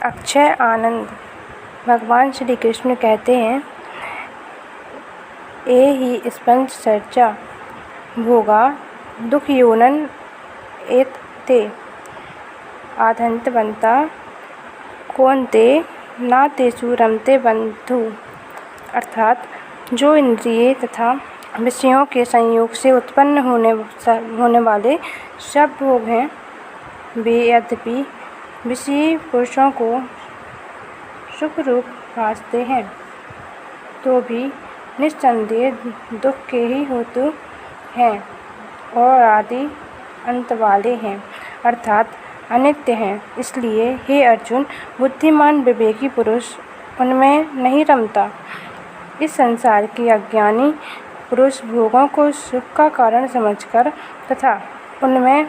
अक्षय आनंद। भगवान श्री कृष्ण कहते हैं, ए ही स्पंज सर्चा भोगा दुखयोनन एते आधंतवंता कौन्ते ना तेषु रमते बंधु। अर्थात जो इंद्रिय तथा विषयों के संयोग से उत्पन्न होने वाले सब भोग हैं, वे यद्यपि विषयी पुरुषों को सुख रूप भासते हैं, तो भी निस्संदेह दुख के ही हेतु हैं और आदि अंत वाले हैं, अर्थात अनित्य हैं। इसलिए हे अर्जुन, बुद्धिमान विवेकी पुरुष उनमें नहीं रमता। इस संसार के अज्ञानी पुरुष भोगों को सुख का कारण समझकर तथा उनमें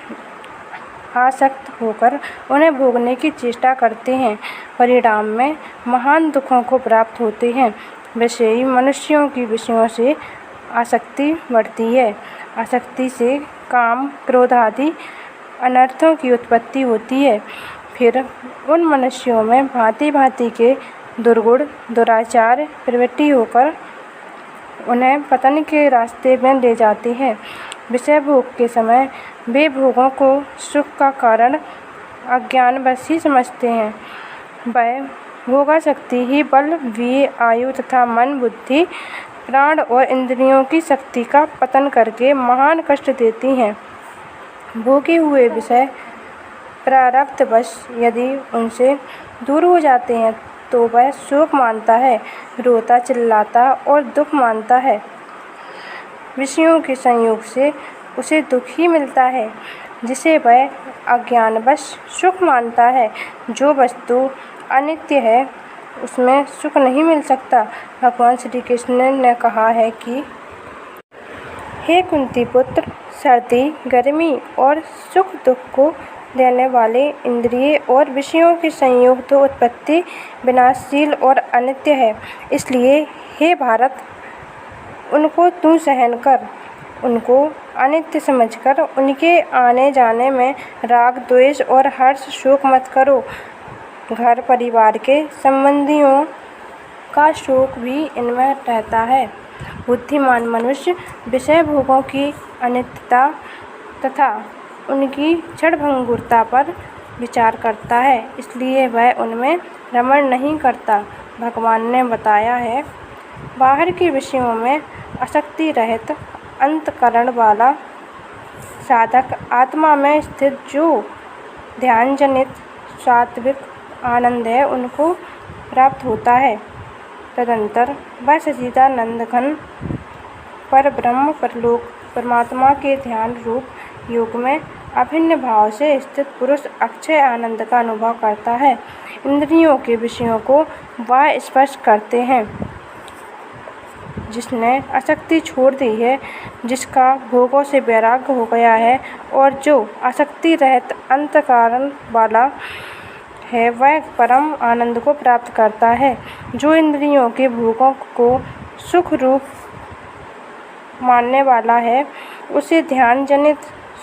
आसक्त होकर उन्हें भोगने की चेष्टा करते हैं। परिणाम में महान दुखों को प्राप्त होते हैं। विषयी मनुष्यों की विषयों से आसक्ति बढ़ती है। आसक्ति से काम, क्रोध आदि अनर्थों की उत्पत्ति होती है। फिर उन मनुष्यों में भांति भांति के दुर्गुण, दुराचार प्रवृत्ति होकर उन्हें पतन के रास्ते में ले जाते हैं। विषय भोग के समय वे भोगों को सुख का कारण अज्ञानवश ही समझते हैं। वह भोगासक्ति ही बल, वीर्य, आयु तथा मन, बुद्धि, प्राण और इंद्रियों की शक्ति का पतन करके महान कष्ट देती हैं। भोगे हुए विषय प्रारब्धवश यदि उनसे दूर हो जाते हैं तो वह शोक मानता है, रोता चिल्लाता और दुख मानता है। विषयों के संयोग से उसे दुख ही मिलता है, जिसे वह अज्ञानवश सुख मानता है। जो वस्तु अनित्य है उसमें सुख नहीं मिल सकता। भगवान श्री कृष्ण ने कहा है कि हे कुंती पुत्र, सर्दी, गर्मी और सुख दुख को देने वाले इंद्रिय और विषयों के संयोग तो उत्पत्ति विनाशशील और अनित्य है। इसलिए हे भारत, उनको तू सहन कर। उनको अनित्य समझकर उनके आने जाने में राग, द्वेष और हर्ष, शोक मत करो। घर परिवार के संबंधियों का शोक भी इनमें रहता है। बुद्धिमान मनुष्य विषय भोगों की अनित्यता तथा उनकी क्षणभंगुरता पर विचार करता है, इसलिए वह उनमें रमण नहीं करता। भगवान ने बताया है, बाहर के विषयों में आसक्ति रहित अंतःकरण वाला साधक आत्मा में स्थित जो ध्यान जनित सात्विक आनंद है, उनको प्राप्त होता है। तदंतर वह सच्चिदानंद घन पर ब्रह्म परलोक परमात्मा के ध्यान रूप योग में अभिन्न भाव से स्थित पुरुष अक्षय आनंद का अनुभव करता है। इंद्रियों के विषयों को वह स्पर्श करते हैं जिसने आसक्ति छोड़ दी है, जिसका भोगों से वैराग्य हो गया है और जो आसक्ति रहित अंतःकरण वाला है, वह परम आनंद को प्राप्त करता है। जो इंद्रियों के भोगों को सुख रूप मानने वाला है, उसे ध्यान जनित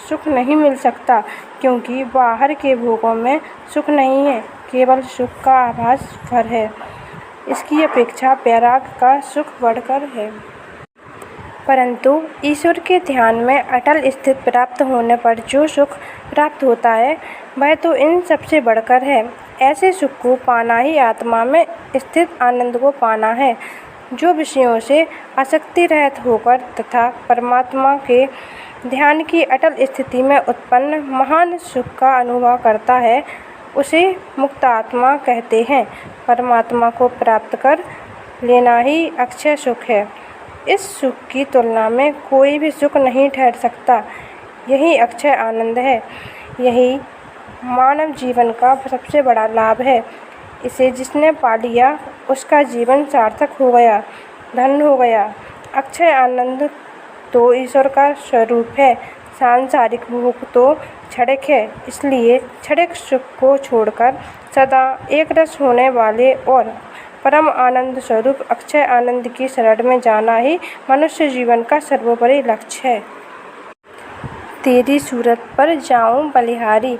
सुख नहीं मिल सकता, क्योंकि बाहर के भोगों में सुख नहीं है, केवल सुख का आभास भर है। इसकी अपेक्षा वैराग्य का सुख बढ़कर है। परंतु ईश्वर के ध्यान में अटल स्थिति प्राप्त होने पर जो सुख प्राप्त होता है, वह तो इन सबसे बढ़कर है। ऐसे सुख को पाना ही आत्मा में स्थित आनंद को पाना है। जो विषयों से आसक्ति रहित होकर तथा परमात्मा के ध्यान की अटल स्थिति में उत्पन्न महान सुख का अनुभव करता है, उसे मुक्तात्मा कहते हैं। परमात्मा को प्राप्त कर लेना ही अक्षय सुख है। इस सुख की तुलना में कोई भी सुख नहीं ठहर सकता। यही अक्षय आनंद है। यही मानव जीवन का सबसे बड़ा लाभ है। इसे जिसने पा लिया, उसका जीवन सार्थक हो गया, धन्य हो गया। अक्षय आनंद तो ईश्वर का स्वरूप है। सांसारिक भोग तो क्षणिक है। इसलिए क्षणिक सुख को छोड़कर सदा एक रस होने वाले और परम आनंद स्वरूप अक्षय आनंद की शरण में जाना ही मनुष्य जीवन का सर्वोपरि लक्ष्य है। तेरी सूरत पर जाऊं बलिहारी,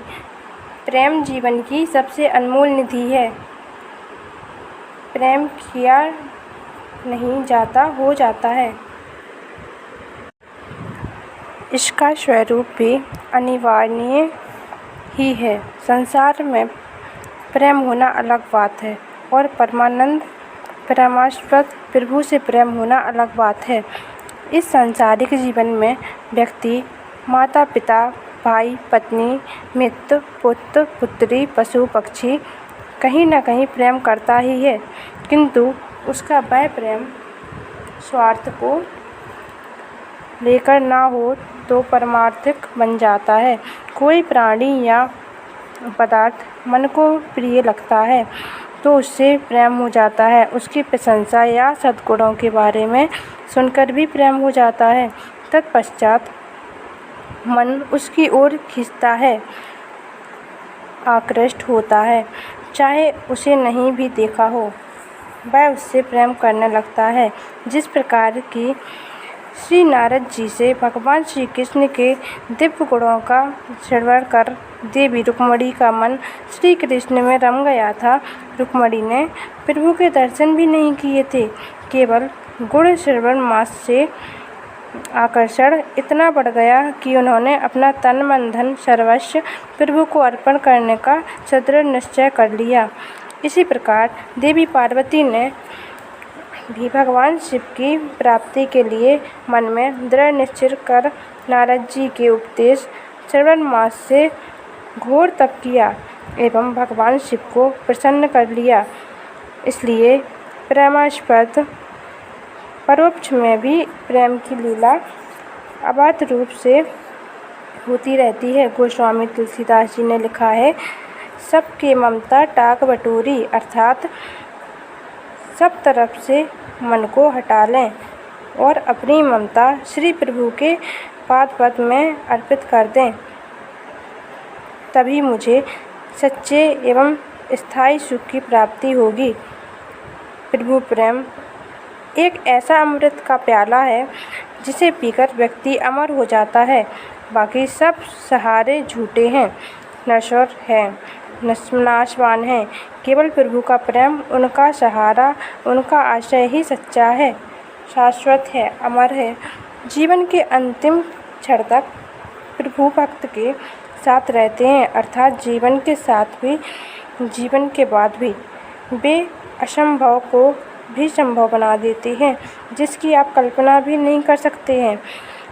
प्रेम जीवन की सबसे अनमोल निधि है। प्रेम किया नहीं जाता हो जाता है। इसका स्वरूप भी अनिवार्य ही है। संसार में प्रेम होना अलग बात है और परमानंद प्रेमास्पद प्रभु से प्रेम होना अलग बात है। इस सांसारिक जीवन में व्यक्ति माता पिता, भाई पत्नी, मित्र, पुत्र पुत्री, पशु पक्षी कहीं न कहीं प्रेम करता ही है, किंतु उसका वह प्रेम स्वार्थ को लेकर ना हो तो परमार्थिक बन जाता है। कोई प्राणी या पदार्थ मन को प्रिय लगता है तो उससे प्रेम हो जाता है। उसकी प्रशंसा या सद्गुणों के बारे में सुनकर भी प्रेम हो जाता है। तत्पश्चात मन उसकी ओर खींचता है, आकृष्ट होता है, चाहे उसे नहीं भी देखा हो, वह उससे प्रेम करने लगता है। जिस प्रकार की श्री नारद जी से भगवान श्री कृष्ण के दिव्य गुणों का श्रवण कर देवी रुक्मिणी का मन श्री कृष्ण में रम गया था। रुक्मिणी ने प्रभु के दर्शन भी नहीं किए थे, केवल गुण श्रवण मास से आकर्षण इतना बढ़ गया कि उन्होंने अपना तन मन धन सर्वस्व प्रभु को अर्पण करने का सदृढ़ निश्चय कर लिया। इसी प्रकार देवी पार्वती ने भी भगवान शिव की प्राप्ति के लिए मन में दृढ़ निश्चय कर नारद जी के उपदेश श्रवण मास से घोर तप किया एवं भगवान शिव को प्रसन्न कर लिया। इसलिए प्रेमास्पद परोक्ष में भी प्रेम की लीला अबाध रूप से होती रहती है। गोस्वामी तुलसीदास जी ने लिखा है, सबके ममता टाक बटोरी, अर्थात सब तरफ से मन को हटा लें और अपनी ममता श्री प्रभु के पाद पद में अर्पित कर दें, तभी मुझे सच्चे एवं स्थायी सुख की प्राप्ति होगी। प्रभु प्रेम एक ऐसा अमृत का प्याला है जिसे पीकर व्यक्ति अमर हो जाता है। बाकी सब सहारे झूठे हैं, नश्वर हैं, नाशवान है। केवल प्रभु का प्रेम उनका सहारा, उनका आश्रय ही सच्चा है, शाश्वत है, अमर है। जीवन के अंतिम क्षण तक प्रभु भक्त के साथ रहते हैं, अर्थात जीवन के साथ भी जीवन के बाद भी। वे असंभव को भी संभव बना देते हैं, जिसकी आप कल्पना भी नहीं कर सकते हैं,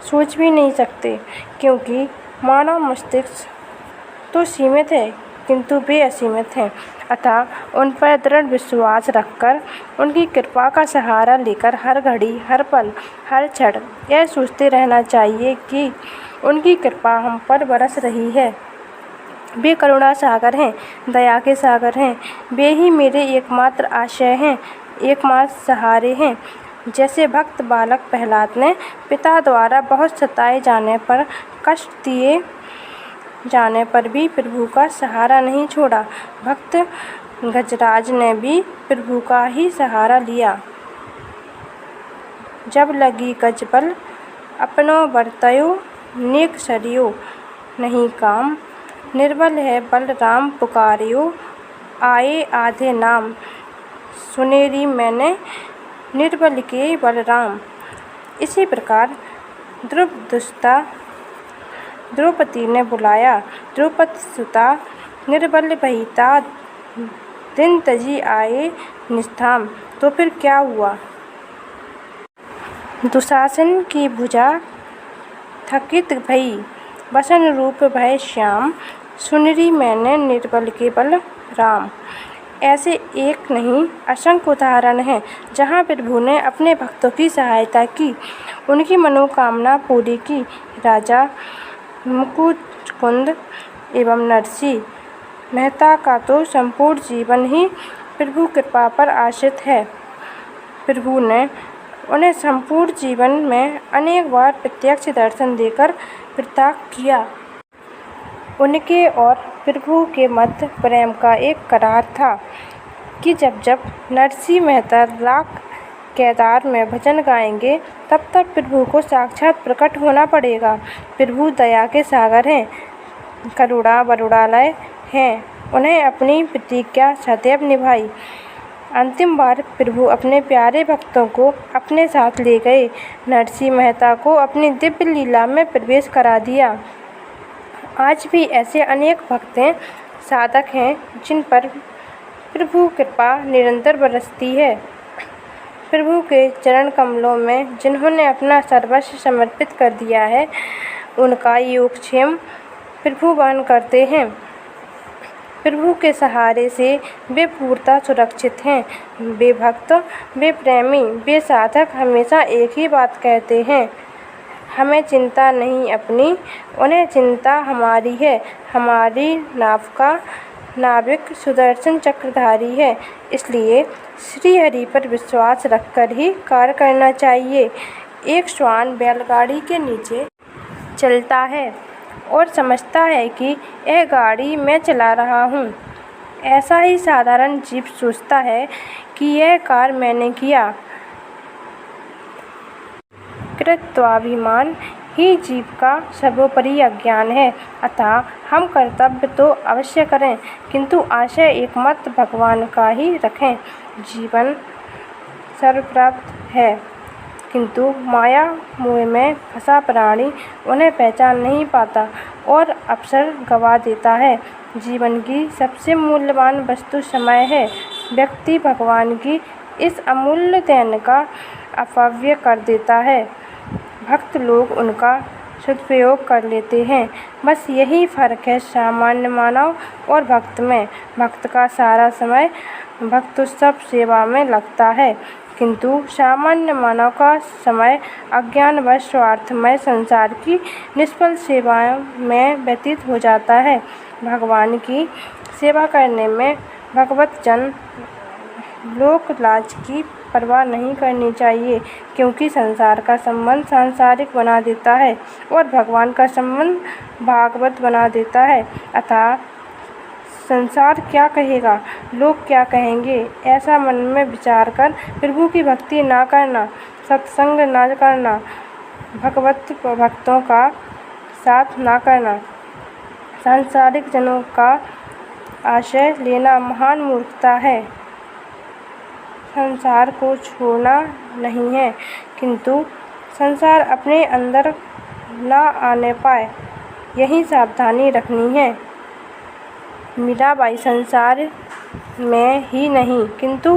सोच भी नहीं सकते, क्योंकि मानव मस्तिष्क तो सीमित है किंतु वे असीमित हैं। अतः उन पर दृढ़ विश्वास रखकर उनकी कृपा का सहारा लेकर हर घड़ी, हर पल, हर क्षण यह सोचते रहना चाहिए कि उनकी कृपा हम पर बरस रही है। वे करुणा सागर हैं, दया के सागर हैं। वे ही मेरे एकमात्र आश्रय हैं, एकमात्र सहारे हैं। जैसे भक्त बालक प्रहलाद ने पिता द्वारा बहुत सताए जाने पर, कष्ट दिए जाने पर भी प्रभु का सहारा नहीं छोड़ा, भक्त गजराज ने भी प्रभु का ही सहारा लिया। जब लगी गजबल अपनो बरतयो, नेक सरियो नहीं काम, निर्बल है बल राम पुकारियो, आए आधे नाम, सुनेरी मैंने निर्बल के बलराम। इसी प्रकार द्रौपदी ने बुलाया, द्रौपदी सुता निर्बल बहिता, दिन तजी आए निष्ठाम। तो फिर क्या हुआ? दुशासन की भुजा थकित भई, बसन रूप भय श्याम, सुनरी मैंने निर्बल के बल राम। ऐसे एक नहीं असंख्य उदाहरण हैं जहाँ प्रभु ने अपने भक्तों की सहायता की, उनकी मनोकामना पूरी की। राजा मुकुंद एवं नरसिंह मेहता का तो संपूर्ण जीवन ही प्रभु कृपा पर आश्रित है। प्रभु ने उन्हें संपूर्ण जीवन में अनेक बार प्रत्यक्ष दर्शन देकर प्रताप किया। उनके और प्रभु के मध्य प्रेम का एक करार था कि जब जब नरसिंह मेहता लाख केदार में भजन गाएंगे तब तब प्रभु को साक्षात प्रकट होना पड़ेगा। प्रभु दया के सागर हैं, करुणा बरुणालय हैं, उन्हें अपनी प्रतिज्ञा सदैव निभाई। अंतिम बार प्रभु अपने प्यारे भक्तों को अपने साथ ले गए। नरसिंह मेहता को अपनी दिव्य लीला में प्रवेश करा दिया। आज भी ऐसे अनेक भक्त हैं, साधक हैं, जिन पर प्रभु कृपा निरंतर बरसती है। प्रभु के चरण कमलों में जिन्होंने अपना सर्वस्व समर्पित कर दिया है, उनका योगक्षेम प्रभु वहन करते हैं। प्रभु के सहारे से वे पूर्णतः सुरक्षित हैं। वे भक्त, वे प्रेमी, वे साधक हमेशा एक ही बात कहते हैं, हमें चिंता नहीं अपनी, उन्हें चिंता हमारी है। हमारी नाव का नाविक सुदर्शन चक्रधारी है, इसलिए श्री हरि पर विश्वास रखकर ही कार्य करना चाहिए। एक श्वान बैलगाड़ी के नीचे चलता है और समझता है कि यह गाड़ी मैं चला रहा हूँ। ऐसा ही साधारण जीव सोचता है कि यह कार्य मैंने किया। कृत्वाभिमान ही जीव का सर्वोपरि अज्ञान है। अतः हम कर्तव्य तो अवश्य करें, किंतु आशय एकमात्र भगवान का ही रखें। जीवन सर्वप्राप्त है, किंतु माया मोह में फंसा प्राणी उन्हें पहचान नहीं पाता और अवसर गंवा देता है। जीवन की सबसे मूल्यवान वस्तु समय है। व्यक्ति भगवान की इस अमूल्य देन का अपव्यय कर देता है। भक्त लोग उनका सदुपयोग कर लेते हैं। बस यही फर्क है सामान्य मानव और भक्त में। भक्त का सारा समय भक्तोत्सव सेवा में लगता है, किंतु सामान्य मानव का समय अज्ञान व स्वार्थमय संसार की निष्फल सेवाओं में व्यतीत हो जाता है। भगवान की सेवा करने में भगवत जन लोक लाज की परवाह नहीं करनी चाहिए, क्योंकि संसार का संबंध सांसारिक बना देता है और भगवान का संबंध भागवत बना देता है। अतः संसार क्या कहेगा, लोग क्या कहेंगे, ऐसा मन में विचार कर प्रभु की भक्ति ना करना, सत्संग ना करना, भगवत भक्तों का साथ ना करना, सांसारिक जनों का आश्रय लेना महान मूर्खता है। संसार को छोड़ना नहीं है, किंतु संसार अपने अंदर ना आने पाए, यही सावधानी रखनी है। मीराबाई संसार में ही नहीं, किंतु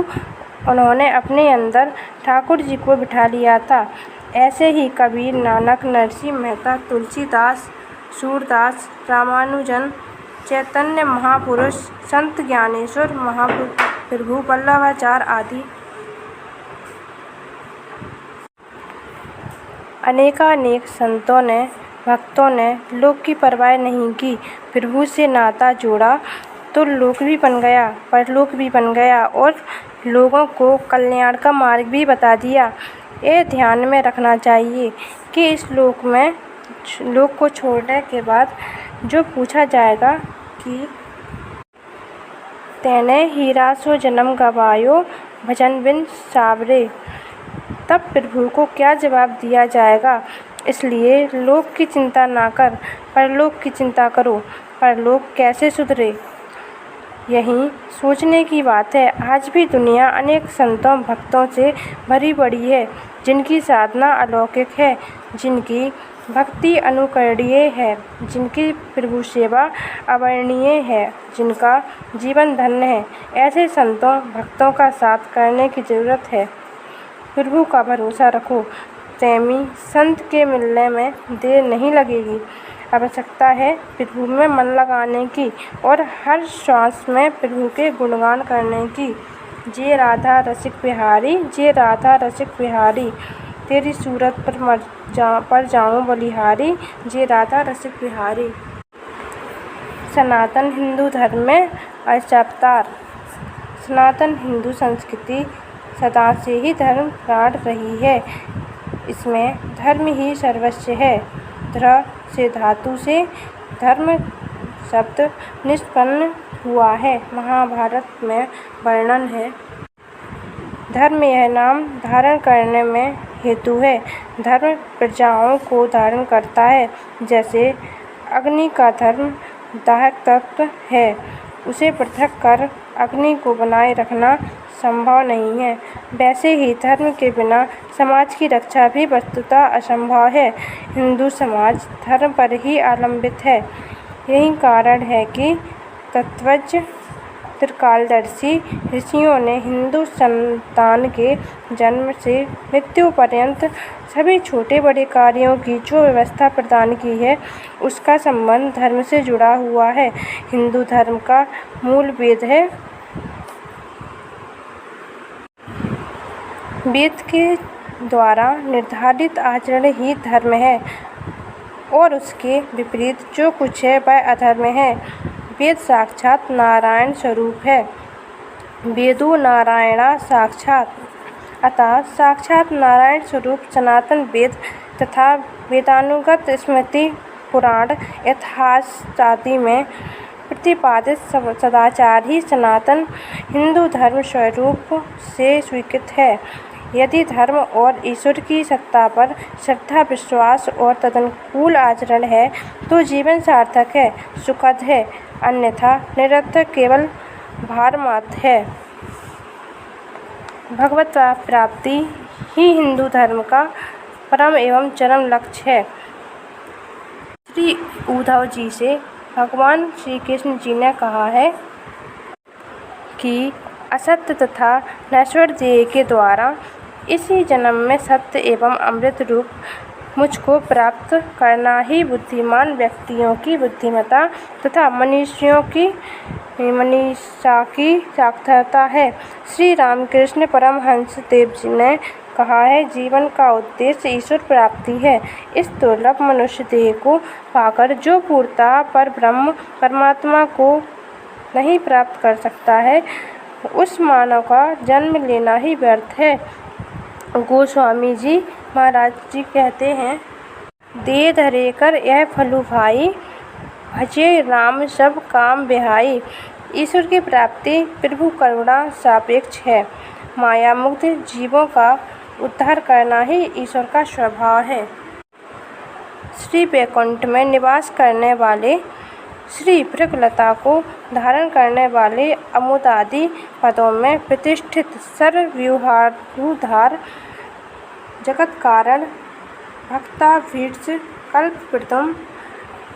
उन्होंने अपने अंदर ठाकुर जी को बिठा लिया था। ऐसे ही कबीर, नानक, नरसिंह मेहता, तुलसीदास, सूरदास, रामानुजन, चैतन्य महापुरुष, संत ज्ञानेश्वर महाप्रभु, वल्लभाचार्य आदि अनेकानेक संतों ने, भक्तों ने लोक की परवाह नहीं की। प्रभु से नाता जोड़ा तो लोक भी बन गया, परलोक भी बन गया और लोगों को कल्याण का मार्ग भी बता दिया। ये ध्यान में रखना चाहिए कि इस लोक को छोड़ने के बाद जो पूछा जाएगा कि तेने हीरा सो जन्म गवायो भजन बिन सावरे, तब प्रभु को क्या जवाब दिया जाएगा। इसलिए लोक की चिंता ना कर, परलोक की चिंता करो। परलोक कैसे सुधरे, यही सोचने की बात है। आज भी दुनिया अनेक संतों भक्तों से भरी पड़ी है, जिनकी साधना अलौकिक है, जिनकी भक्ति अनुकरणीय है, जिनकी प्रभु सेवा अवर्णनीय है, जिनका जीवन धन्य है। ऐसे संतों भक्तों का साथ करने की जरूरत है। प्रभु का भरोसा रखो। प्रेमी संत के मिलने में देर नहीं लगेगी। आवश्यकता है प्रभु में मन लगाने की और हर श्वास में प्रभु के गुणगान करने की। जे राधा रसिक बिहारी, जे राधा रसिक बिहारी, तेरी सूरत पर जाऊं बलिहारी, जे राधा रसिक बिहारी। सनातन हिंदू धर्म में अर्चावतार। सनातन हिंदू संस्कृति सदा से ही धर्म प्राण रही है। इसमें धर्म ही सर्वस्व है। ध्र से धातु से धर्म शब्द निष्पन्न हुआ है। महाभारत में वर्णन है। धर्म यह नाम धारण करने में हेतु है। धर्म प्रजाओं को धारण करता है। जैसे अग्नि का धर्म दाहक तत्व है। उसे पृथक कर अग्नि को बनाए रखना संभव नहीं है। वैसे ही धर्म के बिना समाज की रक्षा भी वस्तुतः असंभव है। हिंदू समाज धर्म पर ही अवलंबित है। यही कारण है कि तत्वज्ञ त्रिकालदर्शी ऋषियों ने हिंदू संतान के जन्म से मृत्यु पर्यंत सभी छोटे बड़े कार्यों की जो व्यवस्था प्रदान की है, उसका संबंध धर्म से जुड़ा हुआ है। हिंदू धर्म का मूल वेद है। वेद के द्वारा निर्धारित आचरण ही धर्म है और उसके विपरीत जो कुछ है वह अधर्म है। वेद साक्षात नारायण स्वरूप है। वेदो नारायणा साक्षात। अतः साक्षात नारायण स्वरूप सनातन वेद तथा वेदानुगत स्मृति पुराण इतिहास आदि में प्रतिपादित सदाचार ही सनातन हिंदू धर्म स्वरूप से स्वीकृत है। यदि धर्म और ईश्वर की सत्ता पर श्रद्धा विश्वास और तदनुकूल आचरण है तो जीवन सार्थक है, सुखद है, अन्यथा निरर्थक केवल भार मात्र है। भगवत प्राप्ति ही हिंदू धर्म का परम एवं चरम लक्ष्य है। श्री उद्धव जी से भगवान श्री कृष्ण जी ने कहा है कि असत्य तथा नश्वर देह के द्वारा इसी जन्म में सत्य एवं अमृत रूप मुझको प्राप्त करना ही बुद्धिमान व्यक्तियों की बुद्धिमत्ता तथा मनुष्यों की मनीषा की सार्थकता है। श्री रामकृष्ण परमहंस देव जी ने कहा है, जीवन का उद्देश्य ईश्वर प्राप्ति है। इस दुर्लभ मनुष्य देह को पाकर जो पूर्णतः पर ब्रह्म परमात्मा को नहीं प्राप्त कर सकता है, उस मानव का जन्म लेना ही व्यर्थ है। गोस्वामी जी महाराज जी कहते हैं, दे धरे कर यह फलु भाई, भजे राम सब काम बिहाई। ईश्वर की प्राप्ति प्रभु करुणा सापेक्ष है। माया मुक्त जीवों का उद्धार करना ही ईश्वर का स्वभाव है। श्री वैकुंठ में निवास करने वाले, श्री भृगलता को धारण करने वाले, अमुदादि पदों में प्रतिष्ठित सर्वव्यूहारूधार जगत कारण भक्ताभीष्ट कल्पप्रदम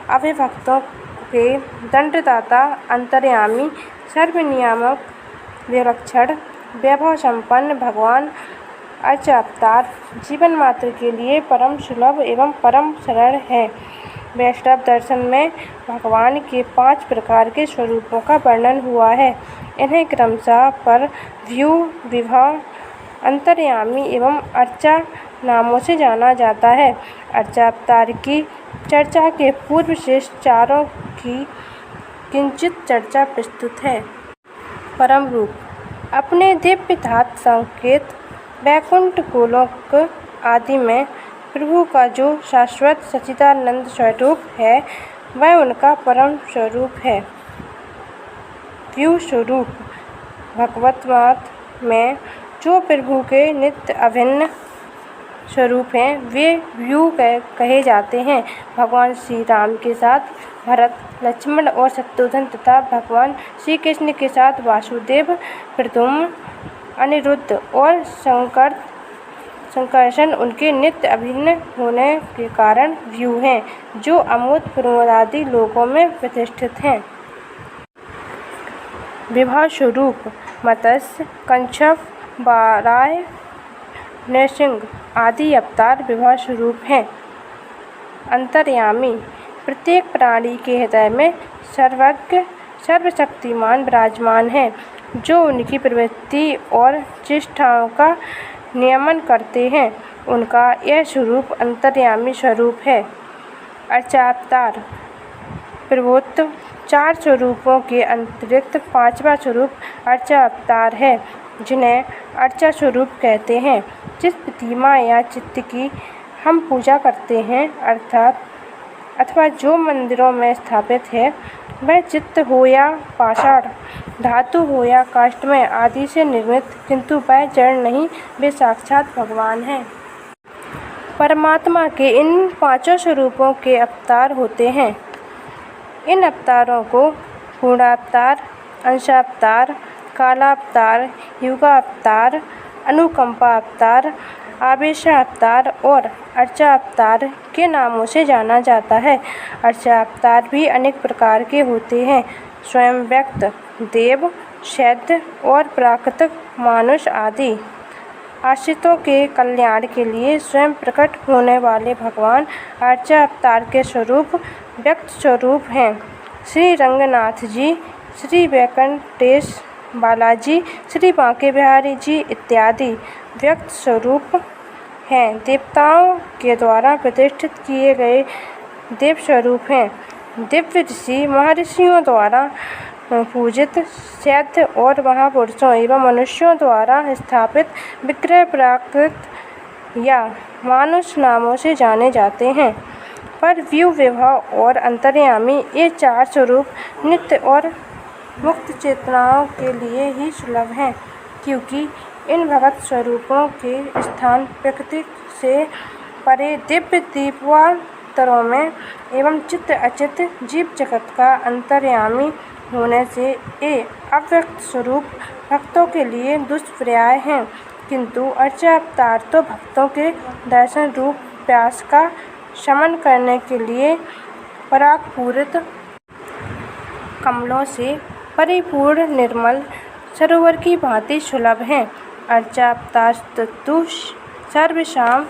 अविभक्तों के दंडदाता अंतर्यामी सर्वनियामक विलक्षण वैभव संपन्न भगवान अर्चावतार जीवन मात्र के लिए परम सुलभ एवं परम सरल है। वैष्णव दर्शन में भगवान के 5 प्रकार के स्वरूपों का वर्णन हुआ है। इन्हें क्रमशः पर व्यू विभव अंतर्यामी एवं अर्चा नामों से जाना जाता है। अर्चावतार की चर्चा के पूर्व शेष चारों की किंचित चर्चा प्रस्तुत है। परम रूप अपने दिव्य धात संकेत वैकुंठ गोलोक आदि में प्रभु का जो शाश्वत सच्चिदानंद स्वरूप है, वह उनका परम स्वरूप है। व्यू स्वरूप भगवतवाद में जो प्रभु के नित्य अभिन्न स्वरूप हैं, वे व्यू कहे जाते हैं। भगवान श्री राम के साथ भरत, लक्ष्मण और शत्रुघ्न तथा भगवान श्री कृष्ण के साथ वासुदेव, प्रद्युम्न, अनिरुद्ध और संकर्षण उनके नित्य अभिन्न होने के कारण व्यू हैं, जो अमूर्त प्रमोद आदि लोकों में प्रतिष्ठित हैं। विभव स्वरूप मत्स्य, कंचप, वाराह, नृसिंह आदि अवतार विभव स्वरूप हैं। अंतर्यामी प्रत्येक प्राणी के हृदय में सर्वज्ञ सर्वशक्तिमान विराजमान है, जो उनकी प्रवृत्ति और चेष्टाओं का नियमन करते हैं। उनका यह स्वरूप अंतर्यामी स्वरूप है। अर्चावतार प्रभुत्व 4 स्वरूपों के अतिरिक्त 5वां स्वरूप अर्चा अवतार है, जिन्हें अर्चा स्वरूप कहते हैं। जिस प्रतिमा या चित्त की हम पूजा करते हैं अथवा जो मंदिरों में स्थापित है, वह चित्त हो या पाषाण, धातु हो या काष्ठमय आदि से निर्मित, किंतु वह जड़ नहीं, वे साक्षात भगवान हैं। परमात्मा के इन 5 स्वरूपों के अवतार होते हैं। इन अवतारों को पूर्णावतार, अंशावतार, कालावतार, युगावतार, अनुकंपा अवतार, आवेशावतार और अर्चावतार के नामों से जाना जाता है। अर्चावतार भी अनेक प्रकार के होते हैं। स्वयं व्यक्त, देव, दैत्य और प्राकृतिक मानुष आदि। आश्रितों के कल्याण के लिए स्वयं प्रकट होने वाले भगवान अर्चावतार के स्वरूप व्यक्त स्वरूप हैं। श्री रंगनाथ जी, श्री वेंकटेश बालाजी, श्री बांके बिहारी जी इत्यादि व्यक्त स्वरूप हैं। देवताओं के द्वारा प्रतिष्ठित किए गए देव स्वरूप हैं। दिव्य ऋषि महर्षियों द्वारा पूजित दैत्य और महापुरुषों एवं मनुष्यों द्वारा स्थापित विग्रह प्राकृत या मानुष नामों से जाने जाते हैं। पर व्यू, विभव और अंतर्यामी ये चार स्वरूप नित्य और मुक्त चेतनाओं के लिए ही सुलभ हैं, क्योंकि इन भगत स्वरूपों के स्थान प्रकृति से परे दिव्य दिव्यान्तरों में एवं चित्त अचित जीव जगत का अंतर्यामी होने से ये अव्यक्त स्वरूप भक्तों के लिए दुष्पर्याय हैं। किंतु अर्चावतार तो भक्तों के दर्शन रूप प्यास का शमन करने के लिए परागपूरित कमलों से परिपूर्ण निर्मल सरोवर की भांति सुलभ हैं। अर्चावतारस्तु सर्वेषां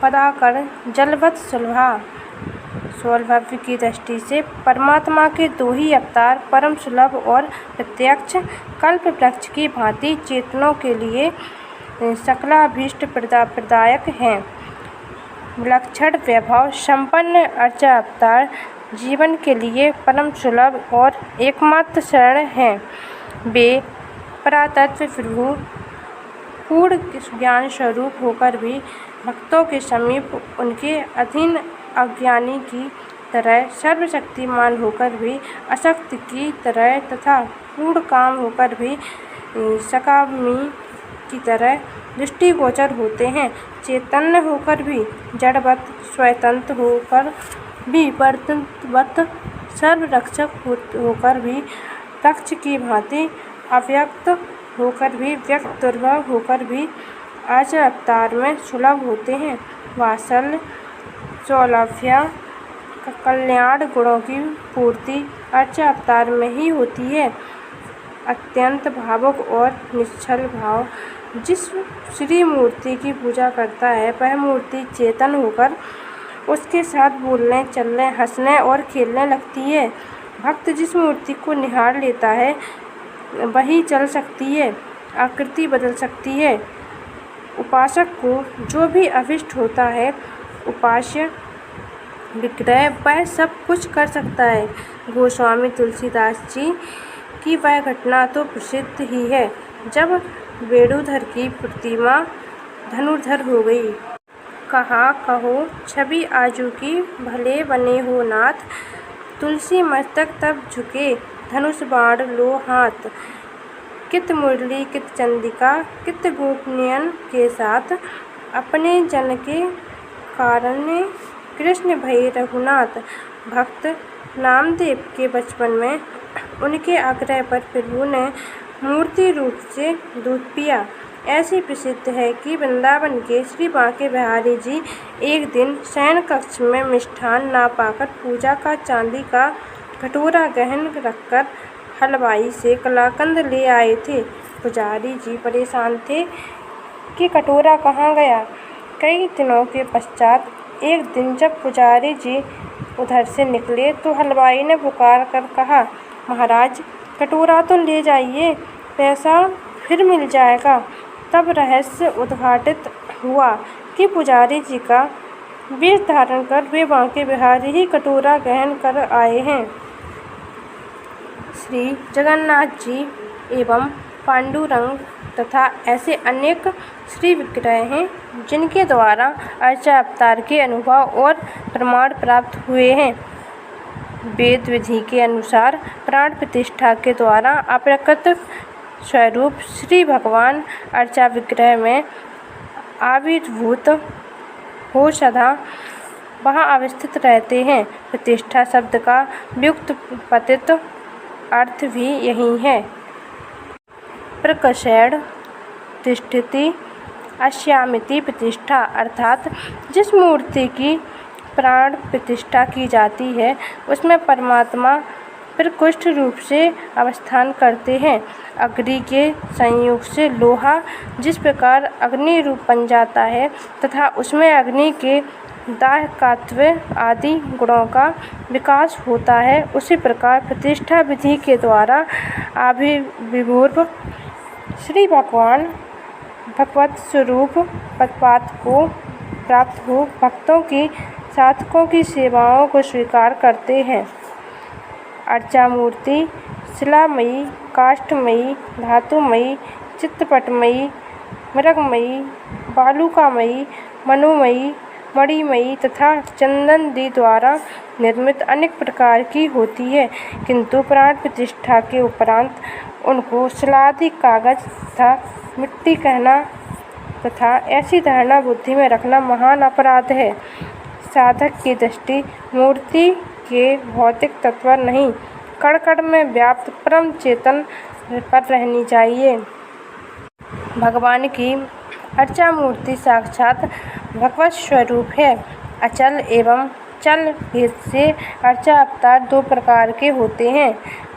पदाकर जलवत् सुलभा। सौलभ्य की दृष्टि से परमात्मा के दो ही अवतार परम सुलभ और प्रत्यक्ष कल्प वृक्ष की भांति चेतनों के लिए सकलाभीष्ट प्रदायक हैं। विलक्षण वैभव संपन्न अर्चावतार जीवन के लिए परम सुलभ और एकमात्र शरण हैं। वे परातत्व प्रभु पूर्ण ज्ञान स्वरूप होकर भी भक्तों के समीप उनके अधीन अज्ञानी की तरह, सर्वशक्तिमान होकर भी अशक्त की तरह तथा पूर्ण काम होकर भी सकामी की तरह दृष्टिगोचर होते हैं। चैतन्य होकर भी जड़वत, स्वतंत्र होकर भी वर्तवत, सर्वरक्षक होकर भी वृक्ष की भांति, अव्यक्त होकर भी व्यक्त, दुर्लभ होकर भी अर्चावतार में सुलभ होते हैं। वात्सल्य, सौलभ्य, कल्याण गुणों की पूर्ति अर्चावतार में ही होती है। अत्यंत भावुक और निश्चल भाव जिस श्री मूर्ति की पूजा करता है, वह मूर्ति चेतन होकर उसके साथ बोलने, चलने, हंसने और खेलने लगती है। भक्त जिस मूर्ति को निहार लेता है वही चल सकती है, आकृति बदल सकती है। उपासक को जो भी अभिष्ट होता है, उपास्य विग्रह वह सब कुछ कर सकता है। गोस्वामी तुलसीदास जी की वह घटना तो प्रसिद्ध ही है, जब वेणुधर की प्रतिमा धनुर्धर हो गई। कहा, कहो छवि आजू की भले बने हो नाथ, तुलसी मस्तक तब झुके धनुष बाण लो हाथ। कित मुरली कित चंडिका कित गोपनियन के साथ, अपने जन के कारण कृष्ण भय रघुनाथ। भक्त नामदेव के बचपन में उनके आग्रह पर प्रभु ने मूर्ति रूप से दूध पिया। ऐसी प्रसिद्ध है कि वृंदावन के श्री बांके बिहारी जी एक दिन शयन कक्ष में मिष्ठान ना पाकर पूजा का चांदी का कटोरा गहन रखकर हलवाई से कलाकंद ले आए थे। पुजारी जी परेशान थे कि कटोरा कहाँ गया। कई दिनों के पश्चात एक दिन जब पुजारी जी उधर से निकले तो हलवाई ने पुकार कर कहा, महाराज कटोरा तो ले जाइए, पैसा फिर मिल जाएगा। तब रहस्य उद्घाटित हुआ कि पुजारी जी का वेश धारण कर वे बांके बिहारी ही कटोरा गहन कर आए हैं। श्री जगन्नाथ जी एवं पांडुरंग तथा ऐसे अनेक श्री विग्रह हैं जिनके द्वारा अर्चावतार के अनुभव और प्रमाण प्राप्त हुए हैं। वेद विधि के अनुसार प्राण प्रतिष्ठा के द्वारा अप्रकट स्वरूप श्री भगवान अर्चा विग्रह में आविर्भूत हो सदा वहाँ अवस्थित रहते हैं। प्रतिष्ठा शब्द का व्युत्पत्ति अर्थ भी यही है। प्रकर्षेण तिष्ठति अस्यामिति प्रतिष्ठा, अर्थात जिस मूर्ति की प्राण प्रतिष्ठा की जाती है उसमें परमात्मा प्रकृष्ट रूप से अवस्थान करते हैं। अग्नि के संयोग से लोहा जिस प्रकार अग्नि रूप बन जाता है तथा उसमें अग्नि के दाहकत्व आदि गुणों का विकास होता है, उसी प्रकार प्रतिष्ठा विधि के द्वारा आविर्भूत श्री भगवान भगवत स्वरूप पदपाद को प्राप्त हो भक्तों की साधकों की सेवाओं को स्वीकार करते हैं। अर्चा मूर्ति शिलामयी, काष्ठमयी, धातुमयी, चित्रपटमयी, मृगमयी, बालुकामयी, मनोमयी, मणिमयी तथा चंदन द्वारा निर्मित अनेक प्रकार की होती है, किंतु प्राण प्रतिष्ठा के उपरांत उनको शिलादि कागज तथा मिट्टी कहना तथा ऐसी धारणा बुद्धि में रखना महान अपराध है। साधक की दृष्टि मूर्ति के भौतिक तत्व नहीं, कण कण में व्याप्त परम चेतन पर रहनी चाहिए। भगवान की अर्चा मूर्ति साक्षात भगवत स्वरूप है। अचल एवं चल भेद से अर्चा अवतार दो प्रकार के होते हैं।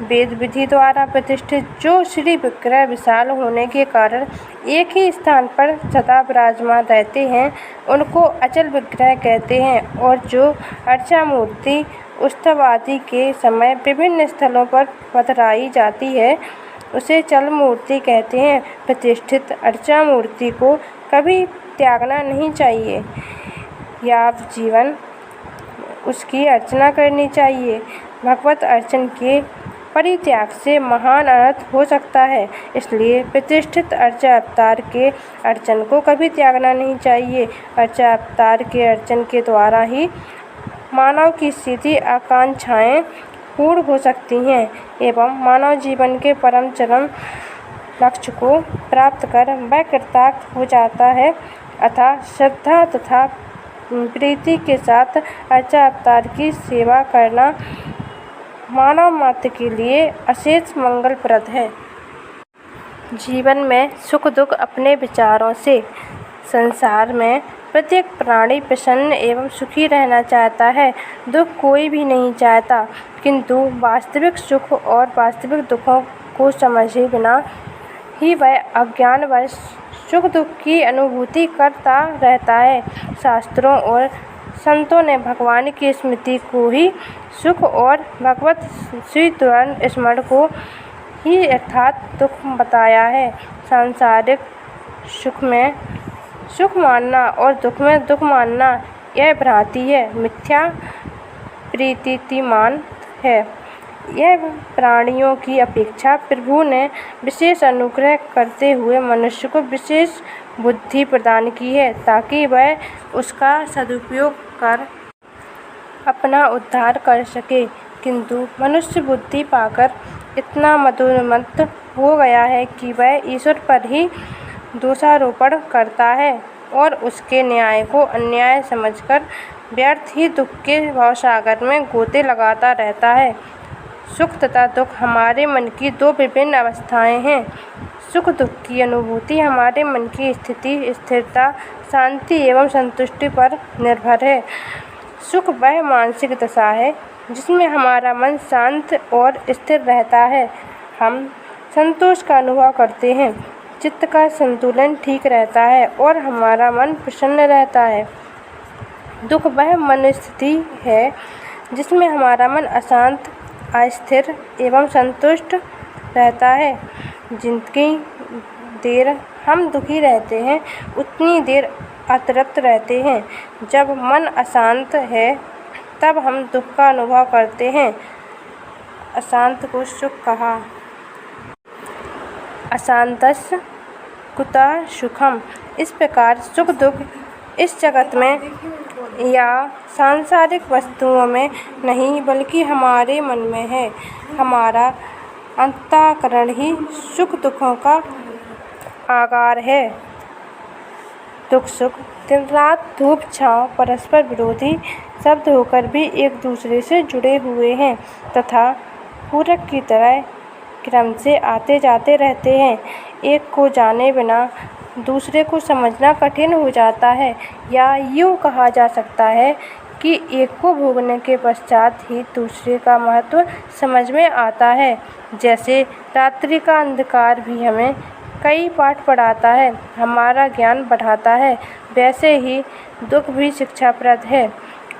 वेद विधि द्वारा प्रतिष्ठित जो श्री विग्रह विशाल होने के कारण एक ही स्थान पर सदा विराजमान रहते हैं उनको अचल विग्रह कहते हैं, और जो अर्चा मूर्ति उत्सव आदि के समय विभिन्न स्थलों पर पधराई जाती है उसे चल मूर्ति कहते हैं। प्रतिष्ठित अर्चा मूर्ति को कभी त्यागना नहीं चाहिए, यावत जीवन उसकी अर्चना करनी चाहिए। भगवत अर्चन के परित्याग से महान अनर्थ हो सकता है, इसलिए प्रतिष्ठित अर्चा अवतार के अर्चन को कभी त्यागना नहीं चाहिए। अर्चा अवतार के अर्चन के द्वारा ही मानव की सीधी आकांक्षाएं पूर्ण हो सकती हैं एवं मानव जीवन के परम चरम लक्ष्य को प्राप्त कर वह कृतार्थ हो जाता है। अतः श्रद्धा तथा प्रीति के साथ अर्चा अवतार की सेवा करना मानव मात्र के लिए अशेष मंगलप्रद है। जीवन में सुख दुख अपने विचारों से संसार में प्रत्येक प्राणी प्रसन्न एवं सुखी रहना चाहता है, दुख कोई भी नहीं चाहता, किंतु वास्तविक सुख और वास्तविक दुखों को समझे बिना ही वह अज्ञानवश सुख दुख की अनुभूति करता रहता है। शास्त्रों और संतों ने भगवान की स्मृति को ही सुख और भगवत श्रीचरण स्मरण को ही अर्थात दुख बताया है। सांसारिक सुख में सुख मानना और दुख में दुख मानना यह भ्रांति है, मिथ्या प्रीतिमान है। यह प्राणियों की अपेक्षा प्रभु ने विशेष अनुग्रह करते हुए मनुष्य को विशेष बुद्धि प्रदान की है, ताकि वह उसका सदुपयोग कर अपना उद्धार कर सके। किंतु मनुष्य बुद्धि पाकर इतना मदोन्मत्त हो गया है कि वह ईश्वर पर ही दोषारोपण करता है और उसके न्याय को अन्याय समझकर व्यर्थ ही दुख के भवसागर में गोते लगाता रहता है। सुख तथा दुख हमारे मन की दो विभिन्न अवस्थाएं हैं। सुख दुख की अनुभूति हमारे मन की स्थिति, स्थिरता, शांति एवं संतुष्टि पर निर्भर है। सुख वह मानसिक दशा है जिसमें हमारा मन शांत और स्थिर रहता है, हम संतोष का अनुभव करते हैं, चित्त का संतुलन ठीक रहता है और हमारा मन प्रसन्न रहता है। दुख वह मन स्थिति है जिसमें हमारा मन अशांत, अस्थिर एवं संतुष्ट रहता है। जितनी देर हम दुखी रहते हैं उतनी देर अतृप्त रहते हैं। जब मन अशांत है तब हम दुख का अनुभव करते हैं। अशांत को सुख कहा। अशांतस् कुतः सुखम। इस प्रकार सुख दुख इस जगत में या सांसारिक वस्तुओं में नहीं बल्कि हमारे मन में है। हमारा अंतःकरण ही सुख दुखों का आगार है। दुख सुख, दिन रात, धूप छाँव परस्पर विरोधी शब्द होकर भी एक दूसरे से जुड़े हुए हैं तथा पूरक की तरह क्रम से आते जाते रहते हैं। एक को जाने बिना दूसरे को समझना कठिन हो जाता है, या यूँ कहा जा सकता है कि एक को भोगने के पश्चात ही दूसरे का महत्व समझ में आता है। जैसे रात्रि का अंधकार भी हमें कई पाठ पढ़ाता है, हमारा ज्ञान बढ़ाता है, वैसे ही दुख भी शिक्षाप्रद है।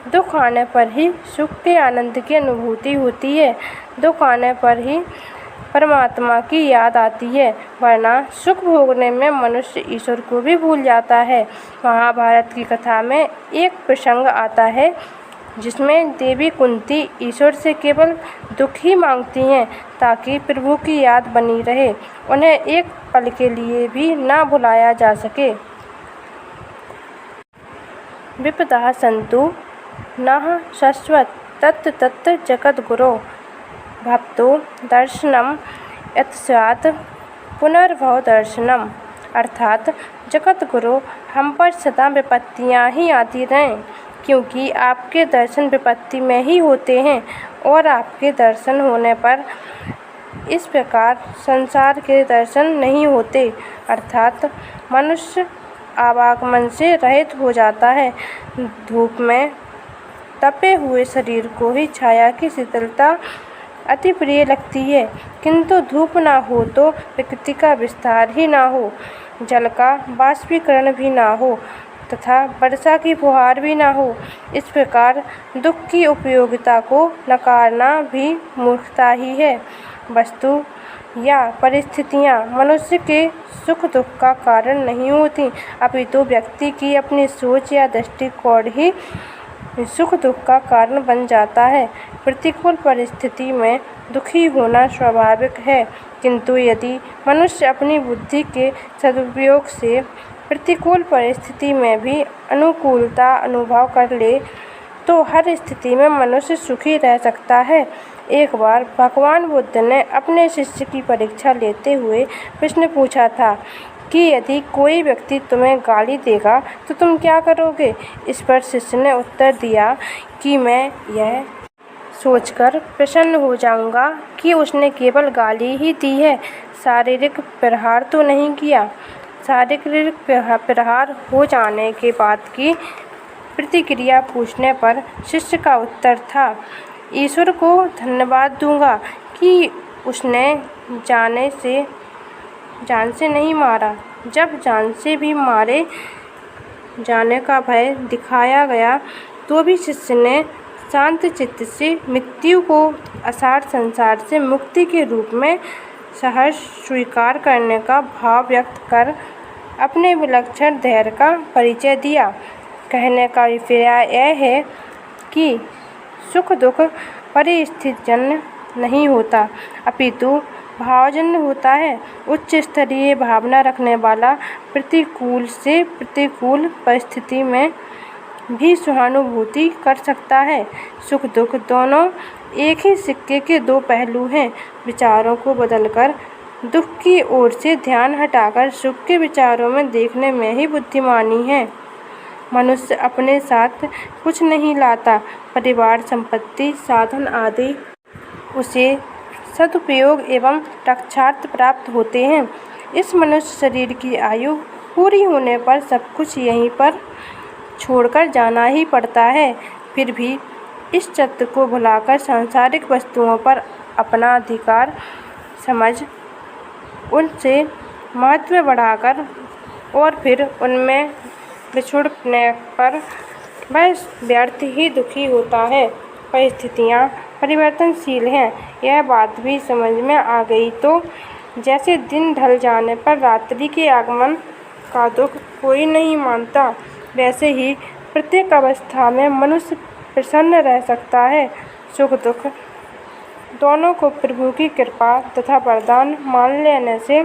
दुख आने पर ही सुख के आनंद की अनुभूति होती है, दुख आने पर ही परमात्मा की याद आती है, वरना सुख भोगने में मनुष्य ईश्वर को भी भूल जाता है। महाभारत की कथा में एक प्रसंग आता है जिसमें देवी कुंती ईश्वर से केवल दुख ही मांगती हैं ताकि प्रभु की याद बनी रहे, उन्हें एक पल के लिए भी ना भुलाया जा सके। विपदा सन्तु नः शश्वत् तत् तत् जगद्गुरो भवतो दर्शनम यत्स्यात् पुनर्भव दर्शनम। अर्थात जगद्गुरु, हम पर सदा विपत्तियाँ ही आती रहें, क्योंकि आपके दर्शन विपत्ति में ही होते हैं और आपके दर्शन होने पर इस प्रकार संसार के दर्शन नहीं होते। अर्थात मनुष्य आवागमन से रहित हो जाता है। धूप में तपे हुए शरीर को ही छाया की शीतलता अति प्रिय लगती है, किंतु धूप ना हो तो प्रकृति का विस्तार ही ना हो, जल का बाष्पीकरण भी ना हो तथा वर्षा की फुहार भी ना हो। इस प्रकार दुख की उपयोगिता को नकारना भी मूर्खता ही है। वस्तु या परिस्थितियाँ मनुष्य के सुख दुख का कारण नहीं होती, अपितु व्यक्ति की अपनी सोच या दृष्टिकोण ही सुख दुख का कारण बन जाता है। प्रतिकूल परिस्थिति में दुखी होना स्वाभाविक है, किंतु यदि मनुष्य अपनी बुद्धि के सदुपयोग से प्रतिकूल परिस्थिति में भी अनुकूलता अनुभव कर ले तो हर स्थिति में मनुष्य सुखी रह सकता है। एक बार भगवान बुद्ध ने अपने शिष्य की परीक्षा लेते हुए प्रश्न पूछा था कि यदि कोई व्यक्ति तुम्हें गाली देगा तो तुम क्या करोगे। इस पर शिष्य ने उत्तर दिया कि मैं यह सोचकर प्रसन्न हो जाऊंगा कि उसने केवल गाली ही दी है, शारीरिक प्रहार तो नहीं किया। शारीरिक प्रहार हो जाने के बाद की प्रतिक्रिया पूछने पर शिष्य का उत्तर था, ईश्वर को धन्यवाद दूंगा कि उसने जान से नहीं मारा। जब जान से भी मारे जाने का भय दिखाया गया तो भी शिष्य ने शांत चित्त से मृत्यु को असार संसार से मुक्ति के रूप में सहर्ष स्वीकार करने का भाव व्यक्त कर अपने विलक्षण धैर्य का परिचय दिया। कहने का अभिप्राय यह है कि सुख दुख परिस्थितिजन्य नहीं होता, अपितु भावजन्य होता है। उच्च स्तरीय भावना रखने वाला प्रतिकूल से प्रतिकूल परिस्थिति में भी सहानुभूति कर सकता है। सुख दुख दोनों एक ही सिक्के के दो पहलू हैं। विचारों को बदलकर दुख की ओर से ध्यान हटाकर सुख के विचारों में देखने में ही बुद्धिमानी है। मनुष्य अपने साथ कुछ नहीं लाता, परिवार, संपत्ति, साधन आदि उसे सदुपयोग एवं रक्षार्थ प्राप्त होते हैं। इस मनुष्य शरीर की आयु पूरी होने पर सब कुछ यहीं पर छोड़कर जाना ही पड़ता है। फिर भी इस तथ्य को भुलाकर सांसारिक वस्तुओं पर अपना अधिकार समझ उनसे महत्व बढ़ाकर और फिर उनमें बिछुड़ने पर वह व्यर्थ ही दुखी होता है। परिस्थितियाँ परिवर्तनशील हैं, यह बात भी समझ में आ गई तो जैसे दिन ढल जाने पर रात्रि के आगमन का दुख कोई नहीं मानता, वैसे ही प्रत्येक अवस्था में मनुष्य प्रसन्न रह सकता है। सुख दुख दोनों को प्रभु की कृपा तथा वरदान मान लेने से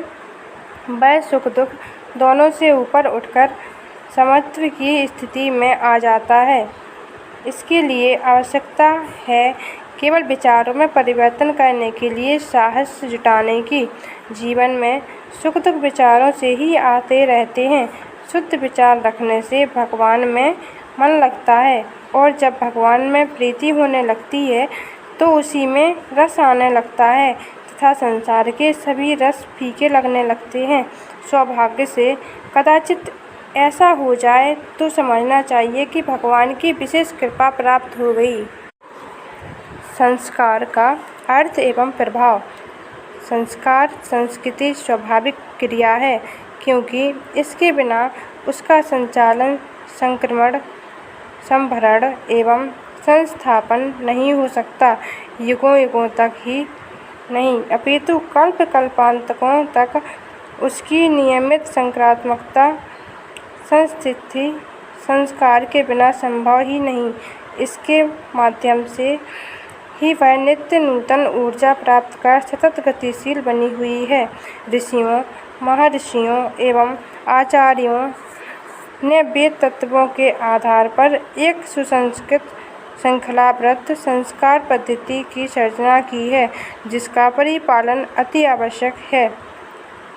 वह सुख दुख दोनों से ऊपर उठकर समत्व की स्थिति में आ जाता है। इसके लिए आवश्यकता है केवल विचारों में परिवर्तन करने के लिए साहस जुटाने की। जीवन में सुख दुख विचारों से ही आते रहते हैं। शुद्ध विचार रखने से भगवान में मन लगता है, और जब भगवान में प्रीति होने लगती है तो उसी में रस आने लगता है तथा संसार के सभी रस फीके लगने लगते हैं। सौभाग्य से कदाचित ऐसा हो जाए तो समझना चाहिए कि भगवान की विशेष कृपा प्राप्त हो गई। संस्कार का अर्थ एवं प्रभाव। संस्कार संस्कृति स्वाभाविक क्रिया है, क्योंकि इसके बिना उसका संचालन, संक्रमण, संभरण एवं संस्थापन नहीं हो सकता। युगों युगों तक ही नहीं अपितु कल्प कल्पांतकों तक उसकी नियमित सकारात्मकता संस्थिति संस्कार के बिना संभव ही नहीं। इसके माध्यम से ही वह नित्य नूतन ऊर्जा प्राप्त कर सतत गतिशील बनी हुई है। ऋषियों, महर्षियों एवं आचार्यों ने वेद तत्वों के आधार पर एक सुसंस्कृत श्रृंखलाबद्ध संस्कार पद्धति की सर्जना की है, जिसका परिपालन अति आवश्यक है।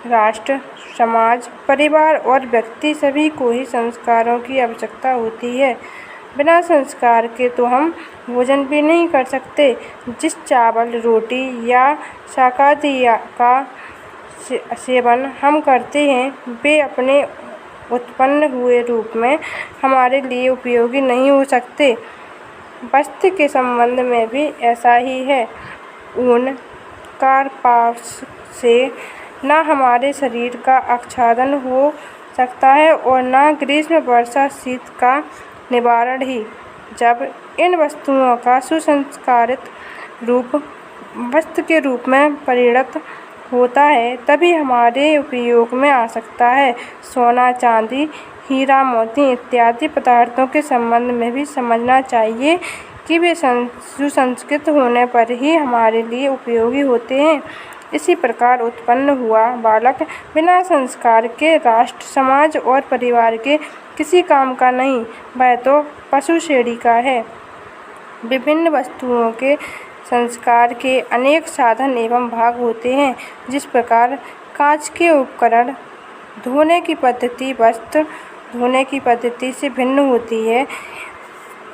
राष्ट्र, समाज, परिवार और व्यक्ति सभी को ही संस्कारों की आवश्यकता होती है। बिना संस्कार के तो हम भोजन भी नहीं कर सकते। जिस चावल, रोटी या शाकाहारी का सेवन हम करते हैं वे अपने उत्पन्न हुए रूप में हमारे लिए उपयोगी नहीं हो सकते। वस्त्र के संबंध में भी ऐसा ही है। ऊन, कार्पास से न हमारे शरीर का आच्छादन हो सकता है और न ग्रीष्म, वर्षा, शीत का निवारण ही। जब इन वस्तुओं का सुसंस्कारित रूप वस्त्र के रूप में परिणत होता है तभी हमारे उपयोग में आ सकता है। सोना, चांदी, हीरा, मोती इत्यादि पदार्थों के संबंध में भी समझना चाहिए कि वे सुसंस्कृत होने पर ही हमारे लिए उपयोगी होते हैं। इसी प्रकार उत्पन्न हुआ बालक बिना संस्कार के राष्ट्र, समाज और परिवार के किसी काम का नहीं, वह तो पशु श्रेणी का है। विभिन्न वस्तुओं के संस्कार के अनेक साधन एवं भाग होते हैं। जिस प्रकार कांच के उपकरण धोने की पद्धति वस्त्र धोने की पद्धति से भिन्न होती है,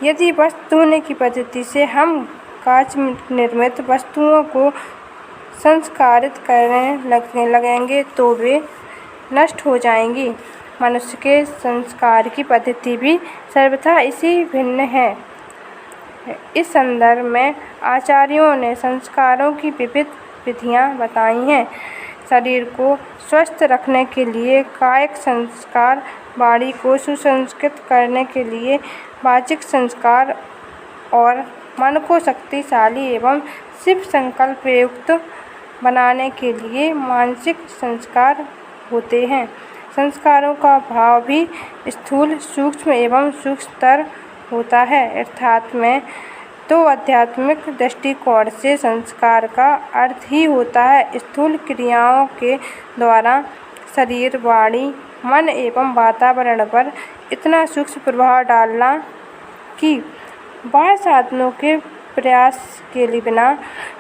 यदि वस्त्र धोने की पद्धति से हम कांच निर्मित वस्तुओं को संस्कारित करने लगेंगे तो वे नष्ट हो जाएंगी। मनुष्य के संस्कार की पद्धति भी सर्वथा इसी भिन्न है। इस संदर्भ में आचार्यों ने संस्कारों की विविध विधियाँ बताई हैं। शरीर को स्वस्थ रखने के लिए कायिक संस्कार, वाणी को सुसंस्कृत करने के लिए वाचिक संस्कार और मन को शक्तिशाली एवं शिव संकल्प युक्त बनाने के लिए मानसिक संस्कार होते हैं। संस्कारों का भाव भी स्थूल, सूक्ष्म एवं सूक्ष्मतर होता है। अर्थात में तो आध्यात्मिक दृष्टिकोण से संस्कार का अर्थ ही होता है स्थूल क्रियाओं के द्वारा शरीर, वाणी, मन एवं वातावरण पर इतना सूक्ष्म प्रभाव डालना कि बाह्य साधनों के प्रयास के लिए बिना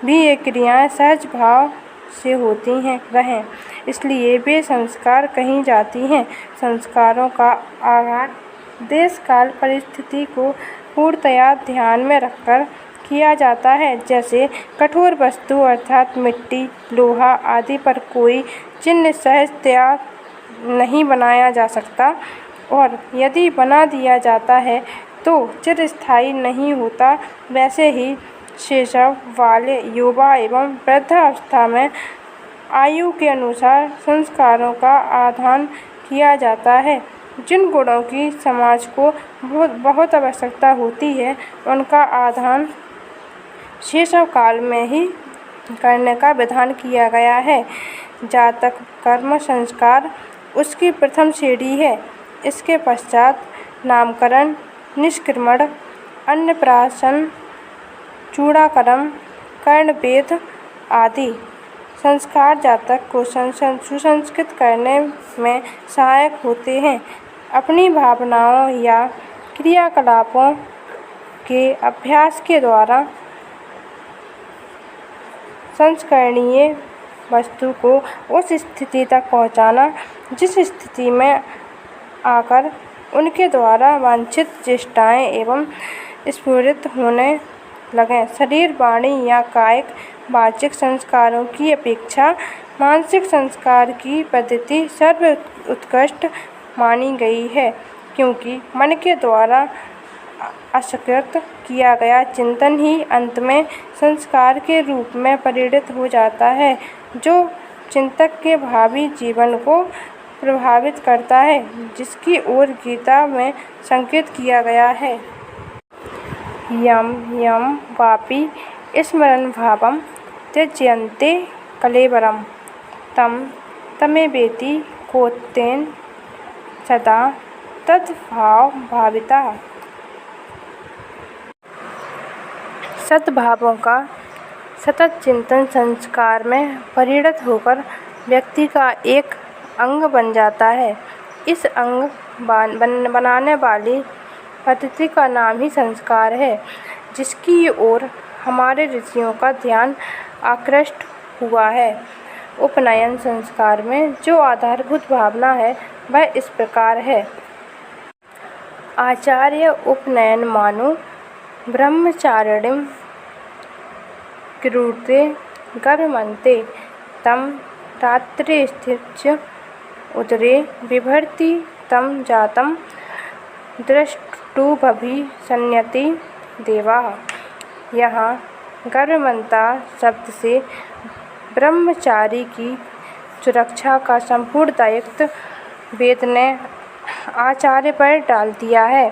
भी ये क्रियाएं सहज भाव से होती रहें, इसलिए वे संस्कार कही जाती हैं। संस्कारों का आघात देश, काल, परिस्थिति को पूर्णतया ध्यान में रखकर किया जाता है। जैसे कठोर वस्तु अर्थात मिट्टी, लोहा आदि पर कोई चिन्ह सहजतया नहीं बनाया जा सकता, और यदि बना दिया जाता है तो चिरस्थायी नहीं होता। वैसे ही शैशव, बाल्य, युवा एवं वृद्धावस्था में आयु के अनुसार संस्कारों का आधान किया जाता है। जिन गुणों की समाज को बहुत आवश्यकता होती है उनका आधान शैशव काल में ही करने का विधान किया गया है। जातक कर्म संस्कार उसकी प्रथम श्रेणी है। इसके पश्चात नामकरण, निष्क्रमण, अन्नप्राशन, चूड़ाकर्म, कर्णवेद आदि संस्कार जातक को सुसंस्कृत करने में सहायक होते हैं। अपनी भावनाओं या क्रियाकलापों के अभ्यास के द्वारा संस्करणीय वस्तु को उस स्थिति तक पहुंचाना जिस स्थिति में आकर उनके द्वारा वांछित चेष्टाएं एवं स्फुरित होने लगें। शरीर, वाणी या कायिक वाचिक संस्कारों की अपेक्षा मानसिक संस्कार की पद्धति सर्व उत्कृष्ट मानी गई है, क्योंकि मन के द्वारा आविष्कृत किया गया चिंतन ही अंत में संस्कार के रूप में परिणत हो जाता है, जो चिंतक के भावी जीवन को प्रभावित करता है, जिसकी ओर गीता में संकेत किया गया है। यम यम वापि स्मरन् भावं त्यज्यन्ते कलेवरं तं तमेवेति कोऽन्येन सदा तद्भावभावितः। सद्भावों का सतत चिंतन संस्कार में परिणत होकर व्यक्ति का एक अंग बन जाता है। इस अंग बनाने वाली पद्धति का नाम ही संस्कार है, जिसकी ओर हमारे ऋषियों का ध्यान आकृष्ट हुआ है। उपनयन संस्कार में जो आधारभूत भावना है वह इस प्रकार है। आचार्य उपनयन मानु ब्रह्मचारिणीं कुरुते गर्भमन्ते तं रात्रिस्थित्य उदरे बिभर्ति तं जातं दृष्टुमभिसंयति देवाः। यहाँ गर्भमंता शब्द से ब्रह्मचारी की सुरक्षा का संपूर्ण दायित्व वेद ने आचार्य पर डाल दिया है।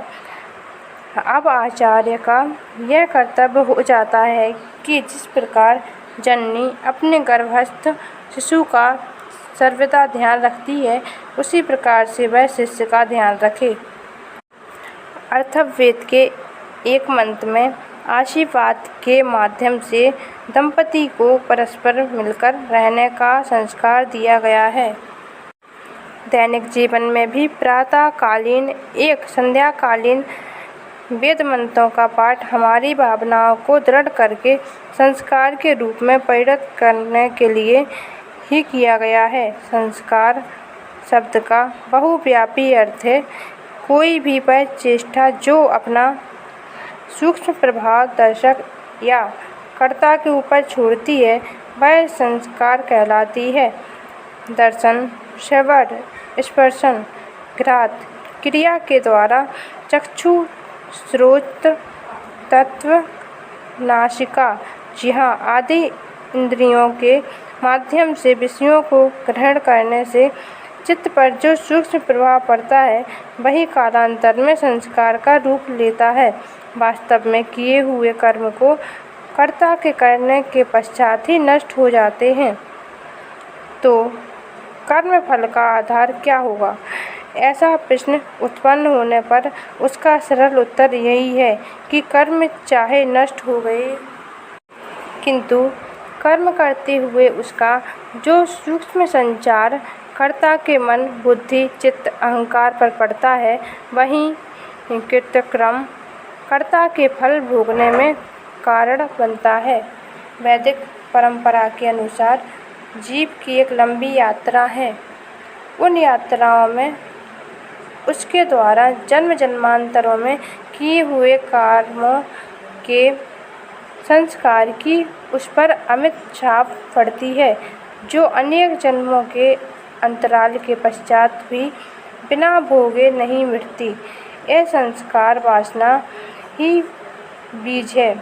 अब आचार्य का यह कर्तव्य हो जाता है कि जिस प्रकार जननी अपने गर्भस्थ शिशु का सर्वदा ध्यान रखती है, उसी प्रकार से वह शिष्य का ध्यान रखे। अथर्ववेद के एक मंत्र में आशीर्वाद के माध्यम से दंपति को परस्पर मिलकर रहने का संस्कार दिया गया है। दैनिक जीवन में भी प्रातःकालीन एक संध्याकालीन वेद मंत्रों का पाठ हमारी भावनाओं को दृढ़ करके संस्कार के रूप में परिणत करने के लिए ही किया गया है। संस्कार शब्द का बहुव्यापी अर्थ है कोई भी वह चेष्टा जो अपना सूक्ष्म प्रभाव दर्शक या कर्ता के ऊपर छोड़ती है, वह संस्कार कहलाती है। दर्शन, श्रवण, स्पर्शन, घ्राण क्रिया के द्वारा चक्षु, श्रोत्र, तत्व, नासिका, जिह्वा आदि इंद्रियों के माध्यम से विषयों को ग्रहण करने से चित्त पर जो सूक्ष्म प्रभाव पड़ता है, वही कालांतर में संस्कार का रूप लेता है। वास्तव में किए हुए कर्म को कर्ता के करने के पश्चात ही नष्ट हो जाते हैं। तो कर्म फल का आधार क्या होगा? ऐसा प्रश्न उत्पन्न होने पर उसका सरल उत्तर यही है कि कर्म चाहे नष्ट हो गए, किंतु कर्म करते हुए उसका जो सूक्ष्म संचार कर्ता के मन, बुद्धि, चित्त, अहंकार पर पड़ता है, वही कृतक्रम कर्ता के फल भोगने में कारण बनता है। वैदिक परंपरा के अनुसार जीव की एक लंबी यात्रा है। उन यात्राओं में उसके द्वारा जन्म जन्मांतरों में किए हुए कर्मों के संस्कार की उस पर अमिट छाप पड़ती है, जो अनेक जन्मों के अंतराल के पश्चात भी बिना भोगे नहीं मिटती। यह संस्कार वासना ही बीज है,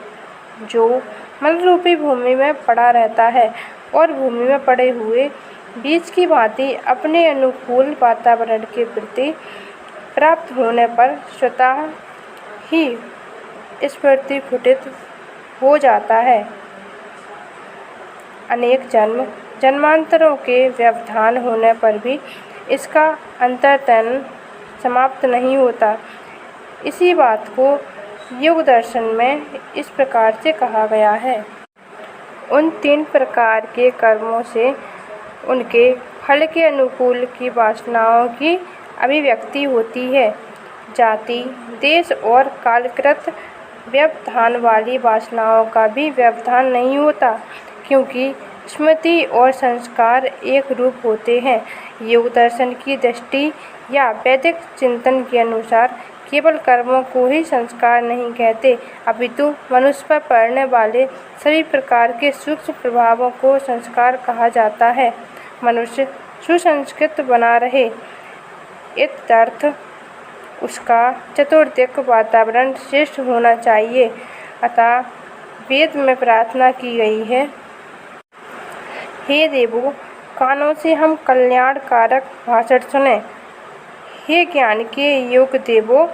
जो मनरूपी भूमि में पड़ा रहता है और भूमि में पड़े हुए बीज की भांति अपने अनुकूल वातावरण के प्रति प्राप्त होने पर स्वतः ही स्फुरित हो जाता है। अनेक जन्मांतरों के व्यवधान होने पर भी इसका अंतर्तन समाप्त नहीं होता। इसी बात को योग दर्शन में इस प्रकार से कहा गया है। उन 3 प्रकार के कर्मों से उनके फल के अनुकूल की वासनाओं की अभिव्यक्ति होती है। जाति, देश और कालकृत व्यवधान वाली वासनाओं का भी व्यवधान नहीं होता, क्योंकि स्मृति और संस्कार एक रूप होते हैं। योग दर्शन की दृष्टि या वैदिक चिंतन के अनुसार केवल कर्मों को ही संस्कार नहीं कहते, अपितु मनुष्य पर पड़ने वाले सभी प्रकार के सूक्ष्म प्रभावों को संस्कार कहा जाता है। मनुष्य सुसंस्कृत बना रहे, इत्यर्थ उसका चतुर्दिक वातावरण श्रेष्ठ होना चाहिए। अतः वेद में प्रार्थना की गई है, हे देवों, कानों से हम कल्याणकारक भाषण सुने। हे ज्ञान के योग देवों,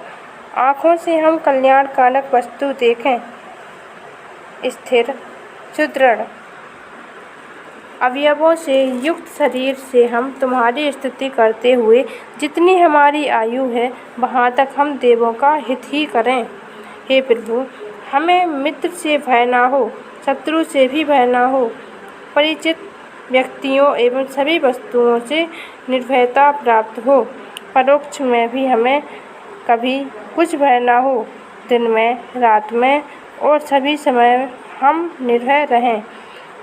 आँखों से हम कल्याणकारक वस्तु देखें। स्थिर सुदृढ़ अवयवों से युक्त शरीर से हम तुम्हारी स्तुति करते हुए जितनी हमारी आयु है वहाँ तक हम देवों का हित ही करें। हे प्रभु, हमें मित्र से भय ना हो, शत्रु से भी भय ना हो, परिचित व्यक्तियों एवं सभी वस्तुओं से निर्भयता प्राप्त हो। परोक्ष में भी हमें कभी कुछ भय ना हो। दिन में, रात में और सभी समय हम निर्भय रहें।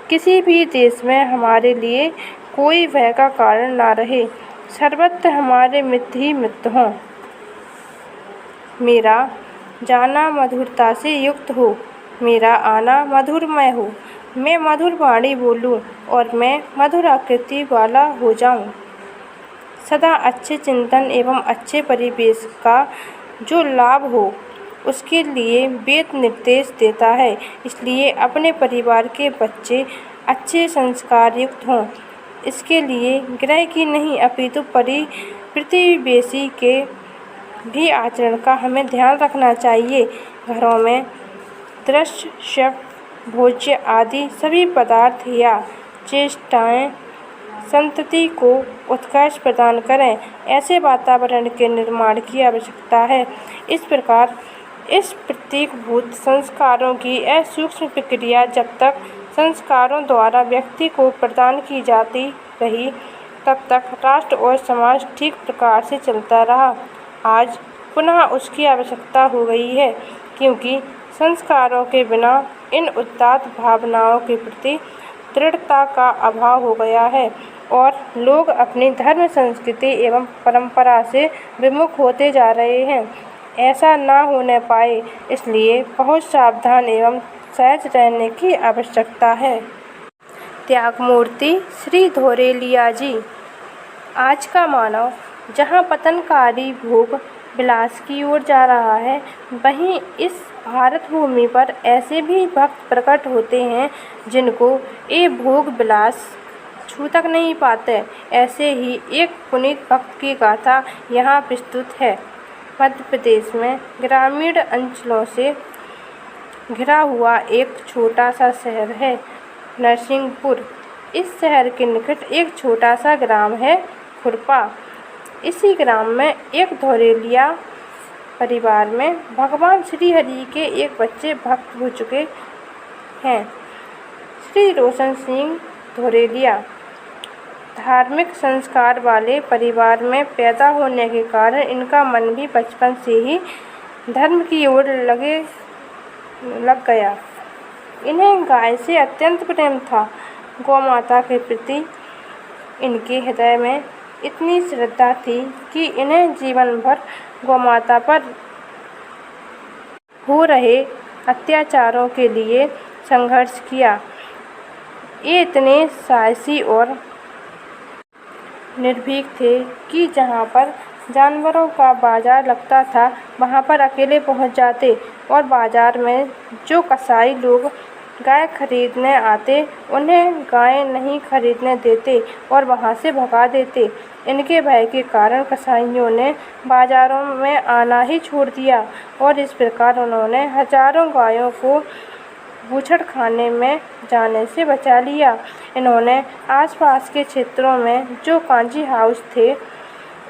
किसी भी देश में हमारे लिए कोई भय का कारण ना रहे। सर्वत्र हमारे मित्र ही मित्र हों। मेरा जाना मधुरता से युक्त हो, मेरा आना मधुरमय हो। मैं मधुर वाणी बोलूं और मैं मधुर आकृति वाला हो जाऊं। सदा अच्छे चिंतन एवं अच्छे परिवेश का जो लाभ हो उसके लिए वेद निर्देश देता है। इसलिए अपने परिवार के बच्चे अच्छे संस्कार युक्त हों। इसके लिए ग्रह की नहीं अपितु प्रतिवेशी के भी आचरण का हमें ध्यान रखना चाहिए। घरों में दृश्य, श्रव्य, भोज्य आदि सभी पदार्थ या चेष्टाएं संतति को उत्कर्ष प्रदान करें, ऐसे वातावरण के निर्माण की आवश्यकता है। इस प्रकार इस प्रतीकभूत संस्कारों की असूक्ष्म प्रक्रिया जब तक संस्कारों द्वारा व्यक्ति को प्रदान की जाती रही, तब तक राष्ट्र और समाज ठीक प्रकार से चलता रहा। आज पुनः उसकी आवश्यकता हो गई है, क्योंकि संस्कारों के बिना इन उदात्त भावनाओं के प्रति दृढ़ता का अभाव हो गया है और लोग अपनी धर्म, संस्कृति एवं परंपरा से विमुख होते जा रहे हैं। ऐसा ना होने पाए, इसलिए बहुत सावधान एवं सहज रहने की आवश्यकता है। त्यागमूर्ति श्री धोरेलिया जी। आज का मानव जहाँ पतनकारी भोग विलास की ओर जा रहा है, वहीं इस भारत भूमि पर ऐसे भी भक्त प्रकट होते हैं जिनको ये भोग विलास छू तक नहीं पाते। ऐसे ही एक पुनीत भक्त की गाथा यहाँ प्रस्तुत है। मध्य प्रदेश में ग्रामीण अंचलों से घिरा हुआ एक छोटा सा शहर है नरसिंहपुर। इस शहर के निकट एक छोटा सा ग्राम है खुरपा। इसी ग्राम में एक धोरेलिया परिवार में भगवान श्री हरि के एक बच्चे भक्त हो चुके हैं, श्री रोशन सिंह धोरेलिया। धार्मिक संस्कार वाले परिवार में पैदा होने के कारण इनका मन भी बचपन से ही धर्म की ओर लग गया। इन्हें गाय से अत्यंत प्रेम था। गौ माता के प्रति इनके हृदय में इतनी श्रद्धा थी कि इन्हें जीवन भर गौ माता पर हो रहे अत्याचारों के लिए संघर्ष किया। ये इतने साहसी और निर्भीक थे कि जहाँ पर जानवरों का बाजार लगता था वहाँ पर अकेले पहुँच जाते और बाजार में जो कसाई लोग गाय खरीदने आते उन्हें गाय नहीं खरीदने देते और वहाँ से भगा देते। इनके भय के कारण कसाईयों ने बाजारों में आना ही छोड़ दिया और इस प्रकार उन्होंने हजारों गायों को बूचड़खाने में जाने से बचा लिया। इन्होंने आसपास के क्षेत्रों में जो कांजी हाउस थे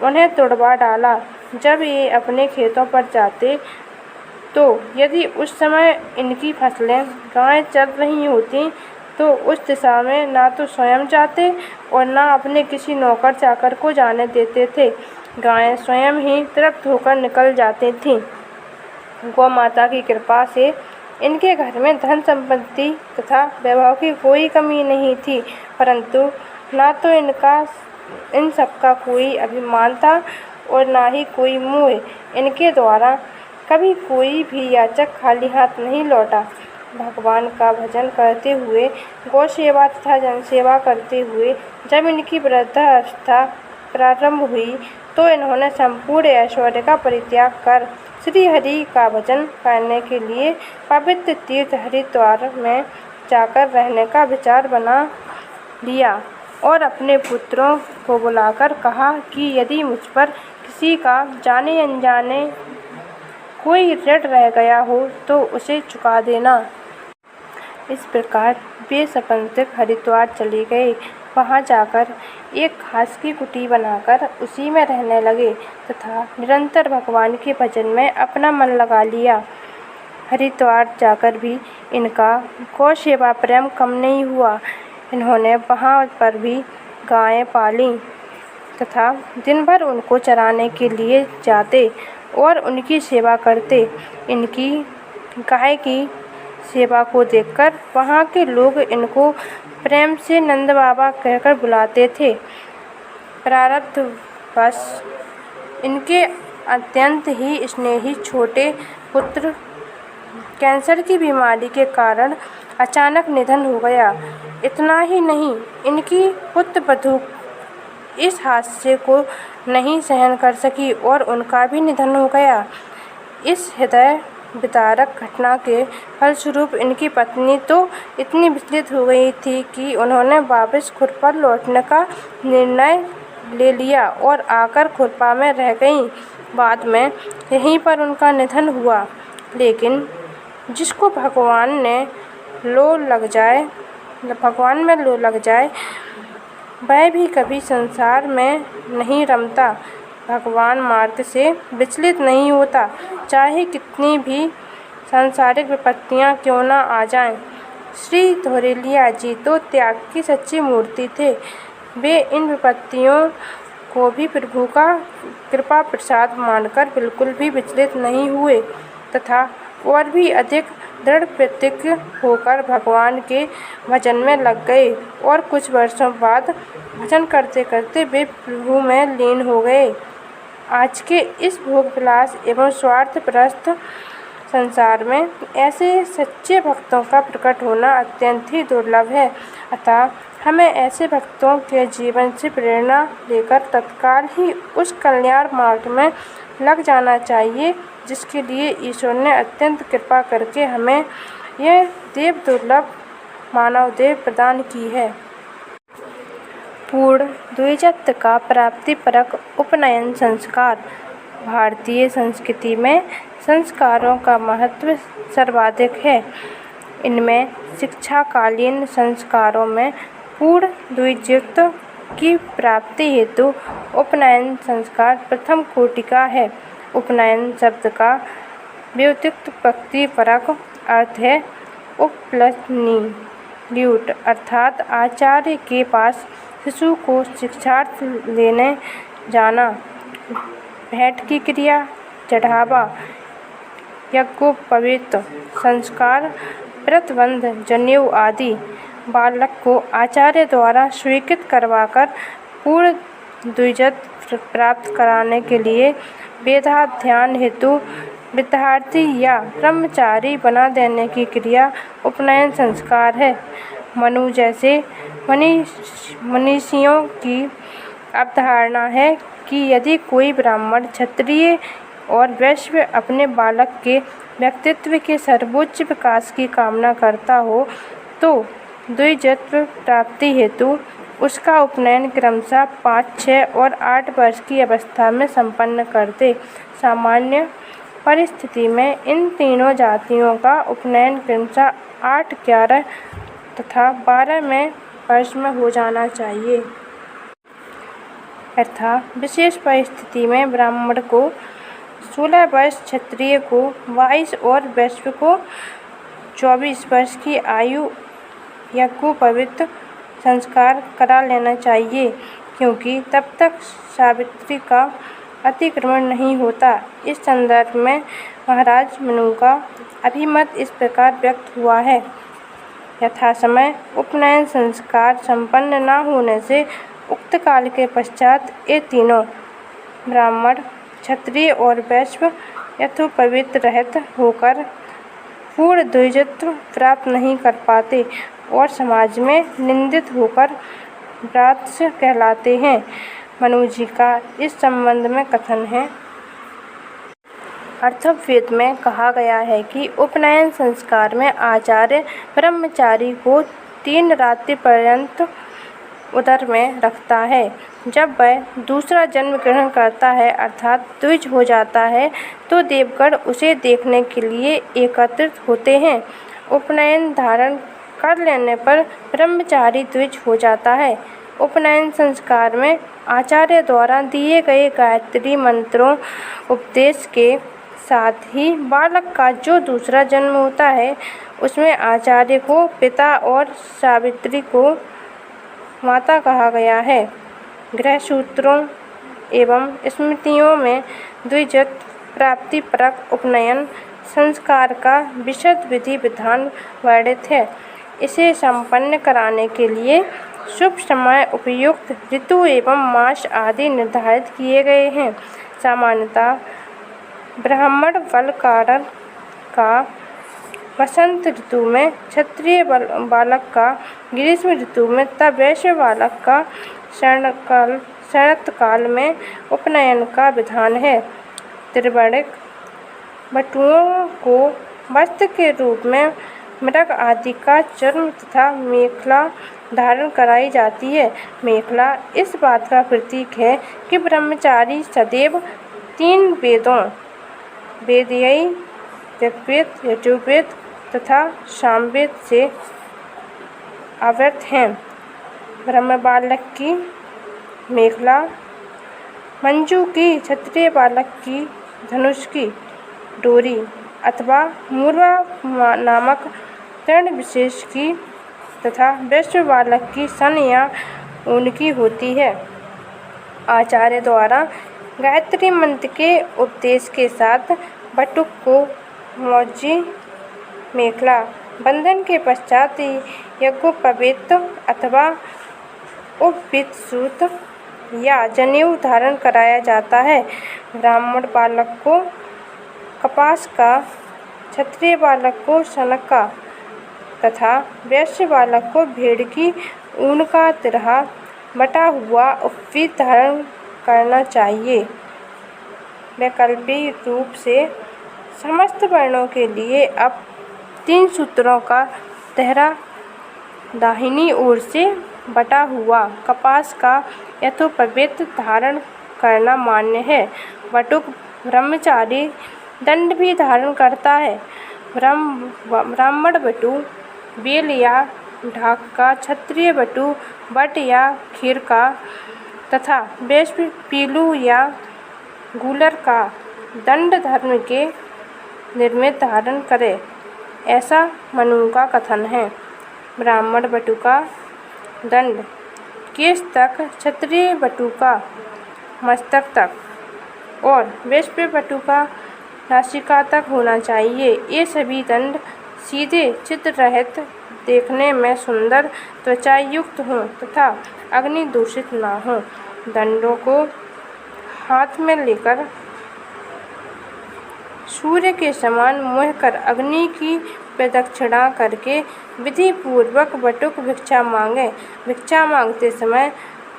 उन्हें तोड़वा डाला। जब ये अपने खेतों पर जाते तो यदि उस समय इनकी फसलें गायें चल रही होती तो उस दिशा में ना तो स्वयं जाते और ना अपने किसी नौकर चाकर को जाने देते थे। गायें स्वयं ही तृप्त होकर निकल जाती थीं। गौ माता की कृपा से इनके घर में धन संपत्ति तथा वैभव की कोई कमी नहीं थी, परंतु ना तो इन सबका कोई अभिमान था और ना ही कोई मोह। इनके द्वारा कभी कोई भी याचक खाली हाथ नहीं लौटा। भगवान का भजन करते हुए, गौ सेवा तथा जनसेवा करते हुए जब इनकी वृद्धावस्था प्रारंभ हुई तो इन्होंने संपूर्ण ऐश्वर्य का परित्याग कर श्री हरि का भजन करने के लिए पवित्र तीर्थ हरिद्वार में जाकर रहने का विचार बना लिया और अपने पुत्रों को बुलाकर कहा कि यदि मुझ पर किसी का जाने अनजाने कोई ऋण रह गया हो तो उसे चुका देना। इस प्रकार वे सपत्नीक हरिद्वार चले गए। वहाँ जाकर एक घास की कुटी बनाकर उसी में रहने लगे तथा निरंतर भगवान के भजन में अपना मन लगा लिया। हरिद्वार जाकर भी इनका गौ सेवा प्रेम कम नहीं हुआ। इन्होंने वहाँ पर भी गायें पालीं तथा दिन भर उनको चराने के लिए जाते और उनकी सेवा करते। इनकी गाय की सेवा को देखकर वहाँ के लोग इनको प्रेम से नंद बाबा कहकर बुलाते थे। प्रारब्धवश इनके अत्यंत ही स्नेही छोटे पुत्र कैंसर की बीमारी के कारण अचानक निधन हो गया। इतना ही नहीं, इनकी पुत्र वधू इस हादसे को नहीं सहन कर सकी और उनका भी निधन हो गया। इस हृदय विदारक घटना के फलस्वरूप इनकी पत्नी तो इतनी विचलित हो गई थी कि उन्होंने वापस खुरपा लौटने का निर्णय ले लिया और आकर खुरपा में रह गईं। बाद में यहीं पर उनका निधन हुआ। लेकिन जिसको भगवान में लो लग जाए वह भी कभी संसार में नहीं रमता, भगवान मार्ग से विचलित नहीं होता, चाहे कितनी भी सांसारिक विपत्तियां क्यों न आ जाएं। श्री धोरेलिया जी तो त्याग की सच्ची मूर्ति थे। वे इन विपत्तियों को भी प्रभु का कृपा प्रसाद मानकर बिल्कुल भी विचलित नहीं हुए तथा और भी अधिक दृढ़ प्रतिज्ञ होकर भगवान के भजन में लग गए और कुछ वर्षों बाद भजन करते करते वे प्रभु में लीन हो गए। आज के इस भोग विलास एवं स्वार्थप्रस्त संसार में ऐसे सच्चे भक्तों का प्रकट होना अत्यंत ही दुर्लभ है। अतः हमें ऐसे भक्तों के जीवन से प्रेरणा लेकर तत्काल ही उस कल्याण मार्ग में लग जाना चाहिए जिसके लिए ईश्वर ने अत्यंत कृपा करके हमें यह देव दुर्लभ मानव देह प्रदान की है। पूर्ण द्विजत्व का प्राप्तिपरक उपनयन संस्कार। भारतीय संस्कृति में संस्कारों का महत्व सर्वाधिक है। इनमें शिक्षाकालीन संस्कारों में पूर्ण द्विजत्व की प्राप्ति हेतु उपनयन संस्कार प्रथम कोटि का है। उपनयन शब्द का व्युत्पत्ति भक्तिपरक अर्थ है उपलन्यूट, अर्थात आचार्य के पास शिशु को शिक्षार्थ लेने जाना। भेंट की क्रिया, चढ़ावा, यज्ञोपवीत संस्कार, व्रतबंध, जनेऊ आदि बालक को आचार्य द्वारा स्वीकृत करवाकर पूर्ण द्विजत्व प्राप्त कराने के लिए वेदाध्ययन हेतु विद्यार्थी या ब्रह्मचारी बना देने की क्रिया उपनयन संस्कार है। मनु जैसे मनीषियों की अवधारणा है कि यदि कोई ब्राह्मण, क्षत्रिय और वैश्य अपने बालक के व्यक्तित्व के सर्वोच्च विकास की कामना करता हो तो द्विजत्व प्राप्ति हेतु उसका उपनयन क्रमशः 5, 6 और 8 वर्ष की अवस्था में संपन्न कर दे। सामान्य परिस्थिति में इन तीनों जातियों का उपनयन क्रमशः 8, 11 तथा 12 में वर्ष में हो जाना चाहिए। अर्थात विशेष परिस्थिति में ब्राह्मण को 16 वर्ष, क्षत्रिय को 22 और वैश्य को 24 वर्ष की आयु यज्ञोपवीत संस्कार करा लेना चाहिए, क्योंकि तब तक सावित्री का अतिक्रमण नहीं होता। इस संदर्भ में महाराज मनु का अभिमत इस प्रकार व्यक्त हुआ है। यथासमय उपनयन संस्कार संपन्न न होने से उक्त काल के पश्चात ये तीनों ब्राह्मण, क्षत्रिय और वैश्य यथोपवित रहित होकर पूर्ण द्विजत्व प्राप्त नहीं कर पाते और समाज में निंदित होकर ब्राह्मण कहलाते हैं। मनु जी का इस संबंध में कथन है। अथर्ववेद में कहा गया है कि उपनयन संस्कार में आचार्य ब्रह्मचारी को 3 रात्रि पर्यंत उदर में रखता है। जब वह दूसरा जन्म ग्रहण करता है अर्थात द्विज हो जाता है तो देवगण उसे देखने के लिए एकत्रित होते हैं। उपनयन धारण कर लेने पर ब्रह्मचारी द्विज हो जाता है। उपनयन संस्कार में आचार्य द्वारा दिए गए गायत्री मंत्रों उपदेश के साथ ही बालक का जो दूसरा जन्म होता है उसमें आचार्य को पिता और सावित्री को माता कहा गया है। गृह सूत्रों एवं स्मृतियों में द्विजत्व प्राप्ति परक उपनयन संस्कार का विशद विधि विधान वर्णित है। इसे संपन्न कराने के लिए शुभ समय, उपयुक्त ऋतु एवं मास आदि निर्धारित किए गए हैं। सामान्यतः ब्राह्मण बालक का वसंत ऋतु में, क्षत्रिय बालक का ग्रीष्म ऋतु में तथा वैश्य बालक का शरतकाल में उपनयन का विधान है। त्रिवर्णिक बटुओं को वस्त्र के रूप में मृग आदि का चर्म तथा मेखला धारण कराई जाती है। मेखला इस बात का प्रतीक है कि ब्रह्मचारी सदैव 3 वेदों वेदयी, ऋग्वेद, यजुर्वेद तथा सामवेद से आवृत हैं। ब्राह्मण बालक की मेखला, मंजू की, क्षत्रिय बालक की धनुष की डोरी अथवा मूर्वा नामक तृण विशेष की तथा वैश्य बालक की सन या ऊन की होती है। आचार्य द्वारा गायत्री मंत्र के उपदेश के साथ बटुक को मौजी मेखला बंधन के पश्चात यज्ञोपवीत अथवा उपवीत सूत या जनेऊ धारण कराया जाता है। ब्राह्मण बालक को कपास का, क्षत्रिय बालक को सनक का तथा वैश्य बालक को भेड़ की ऊन का तिरहा बटा हुआ उपवीत धारण करना चाहिए। वैकल्पिक रूप से समस्त वर्णों के लिए अब 3 सूत्रों का तिरहा दाहिनी ओर से बटा हुआ कपास का यथोपवीत धारण करना मान्य है। बटुक ब्रह्मचारी दंड भी धारण करता है। ब्राह्मण बटु बेल या ढाक का, क्षत्रिय बटु बट या खीर का तथा वैश्य पीलू या गूलर का दंड धर्म के निर्मित धारण करे, ऐसा मनु का कथन है। ब्राह्मण बटु का दंड केश तक, क्षत्रिय बटु का मस्तक तक और वैश्य बटु का नासिका तक होना चाहिए। ये सभी दंड सीधे चित्र रहित, देखने में सुंदर, त्वचा युक्त हों तथा अग्नि दूषित न हों। दंडों को हाथ में लेकर सूर्य के समान मुँह कर अग्नि की प्रदक्षिणा करके विधि पूर्वक बटुक भिक्षा मांगे। भिक्षा मांगते समय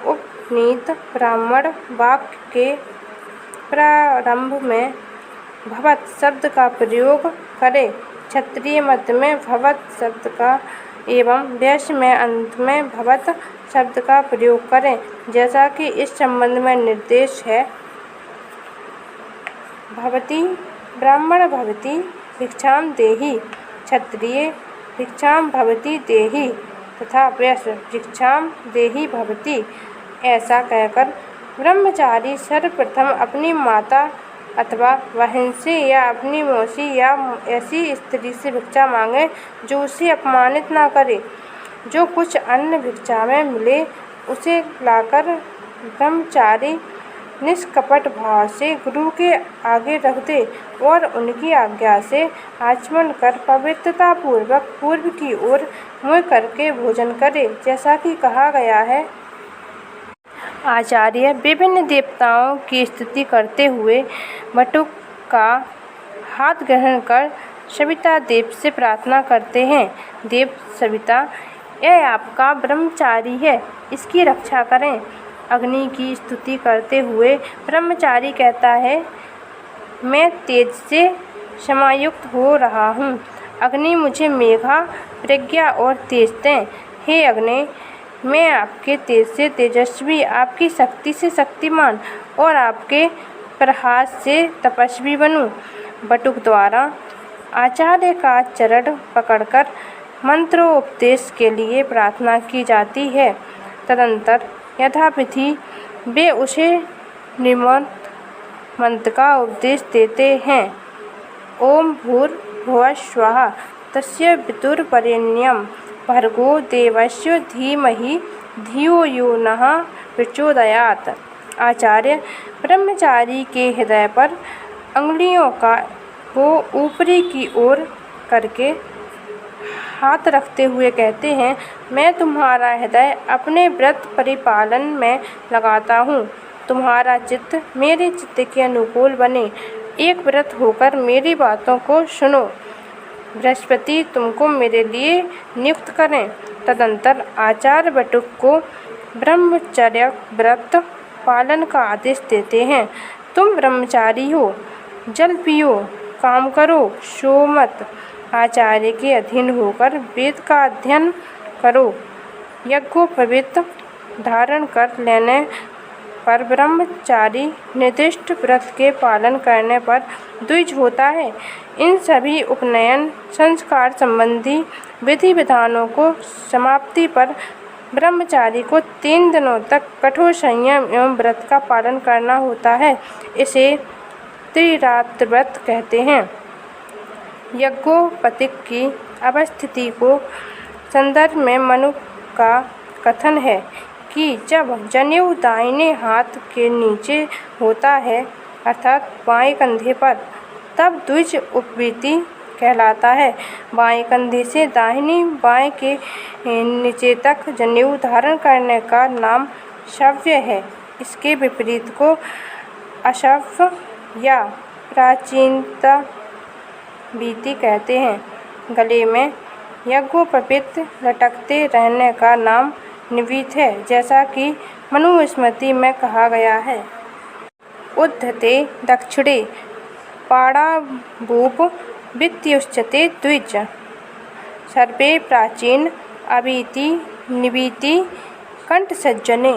उपनीत ब्राह्मण वाक्य के प्रारंभ में भवत शब्द का प्रयोग करे, क्षत्रिय मत में भवत शब्द का एवं वैश्य में अंत में भवत शब्द का प्रयोग करें, जैसा कि इस संबंध में निर्देश है। भवती ब्राह्मण भवती भिक्षाम देहि, क्षत्रिय भिक्षाम भवती देहि तथा वैश्य भिक्षाम देहि भवती। ऐसा कहकर ब्रह्मचारी सर्वप्रथम अपनी माता अथवा बहन से या अपनी मौसी या ऐसी स्त्री से भिक्षा मांगे जो उसे अपमानित ना करे। जो कुछ अन्न भिक्षा में मिले उसे लाकर ब्रह्मचारी निष्कपट भाव से गुरु के आगे रख दे और उनकी आज्ञा से आचमन कर पवित्रता पूर्वक पूर्व की ओर मुँह करके भोजन करे, जैसा कि कहा गया है। आचार्य विभिन्न देवताओं की स्तुति करते हुए बटुक का हाथ ग्रहण कर सविता देव से प्रार्थना करते हैं। देव सविता, यह आपका ब्रह्मचारी है, इसकी रक्षा करें। अग्नि की स्तुति करते हुए ब्रह्मचारी कहता है, मैं तेज से समायुक्त हो रहा हूँ। अग्नि, मुझे मेघा, प्रज्ञा और तेज दें। हे अग्नि, मैं आपके तेज से तेजस्वी, आपकी शक्ति से शक्तिमान और आपके प्रहास से तपस्वी बनूं। बटुक द्वारा आचार्य का चरण पकड़कर मंत्रोपदेश के लिए प्रार्थना की जाती है। तदंतर यथाविधि वे उसे निर्मंत्र मंत्र का उपदेश देते हैं। ओम भूर्भुवः स्वः तस्य वितुर्वरेण्यं भर्गो देवस्य धीमहि धियो यो नः प्रचोदयात्। आचार्य ब्रह्मचारी के हृदय पर अंगुलियों को ऊपरी की ओर करके हाथ रखते हुए कहते हैं, मैं तुम्हारा हृदय अपने व्रत परिपालन में लगाता हूँ। तुम्हारा चित्त मेरे चित्त के अनुकूल बने। एक व्रत होकर मेरी बातों को सुनो। बृहस्पति तुमको मेरे लिए नियुक्त करें। तदंतर आचार्य बटुक को ब्रह्मचर्य व्रत पालन का आदेश देते हैं। तुम ब्रह्मचारी हो, जल पियो, काम करो, सो मत। आचार्य के अधीन होकर वेद का अध्ययन करो। यज्ञोपवीत धारण कर लेने पर ब्रह्मचारी निर्दिष्ट व्रत के पालन करने पर द्विज होता है। इन सभी उपनयन संस्कार संबंधी विधि विधानों को समाप्ति पर ब्रह्मचारी को 3 दिनों तक कठोर संयम एवं व्रत का पालन करना होता है। इसे त्रिरात्र व्रत कहते हैं। यज्ञोपवीत की अवस्थिति को संदर्भ में मनु का कथन है कि जब जनेऊ दाहिने हाथ के नीचे होता है, अर्थात बाएं कंधे पर, तब द्विज उपवीति कहलाता है। बाएं कंधे से दाहिनी बाएं के नीचे तक जनेऊ धारण करने का नाम शव्य है। इसके विपरीत को अशव्य या प्राचीनता वीति कहते हैं। गले में यज्ञोपवीत लटकते रहने का नाम निवीत है, जैसा कि मनुस्मृति में कहा गया है। उद्धते दक्षिणे पाणावुप वित्युच्यते द्विज सर्वे प्राचीन अवीति निवीति कंठसज्जने।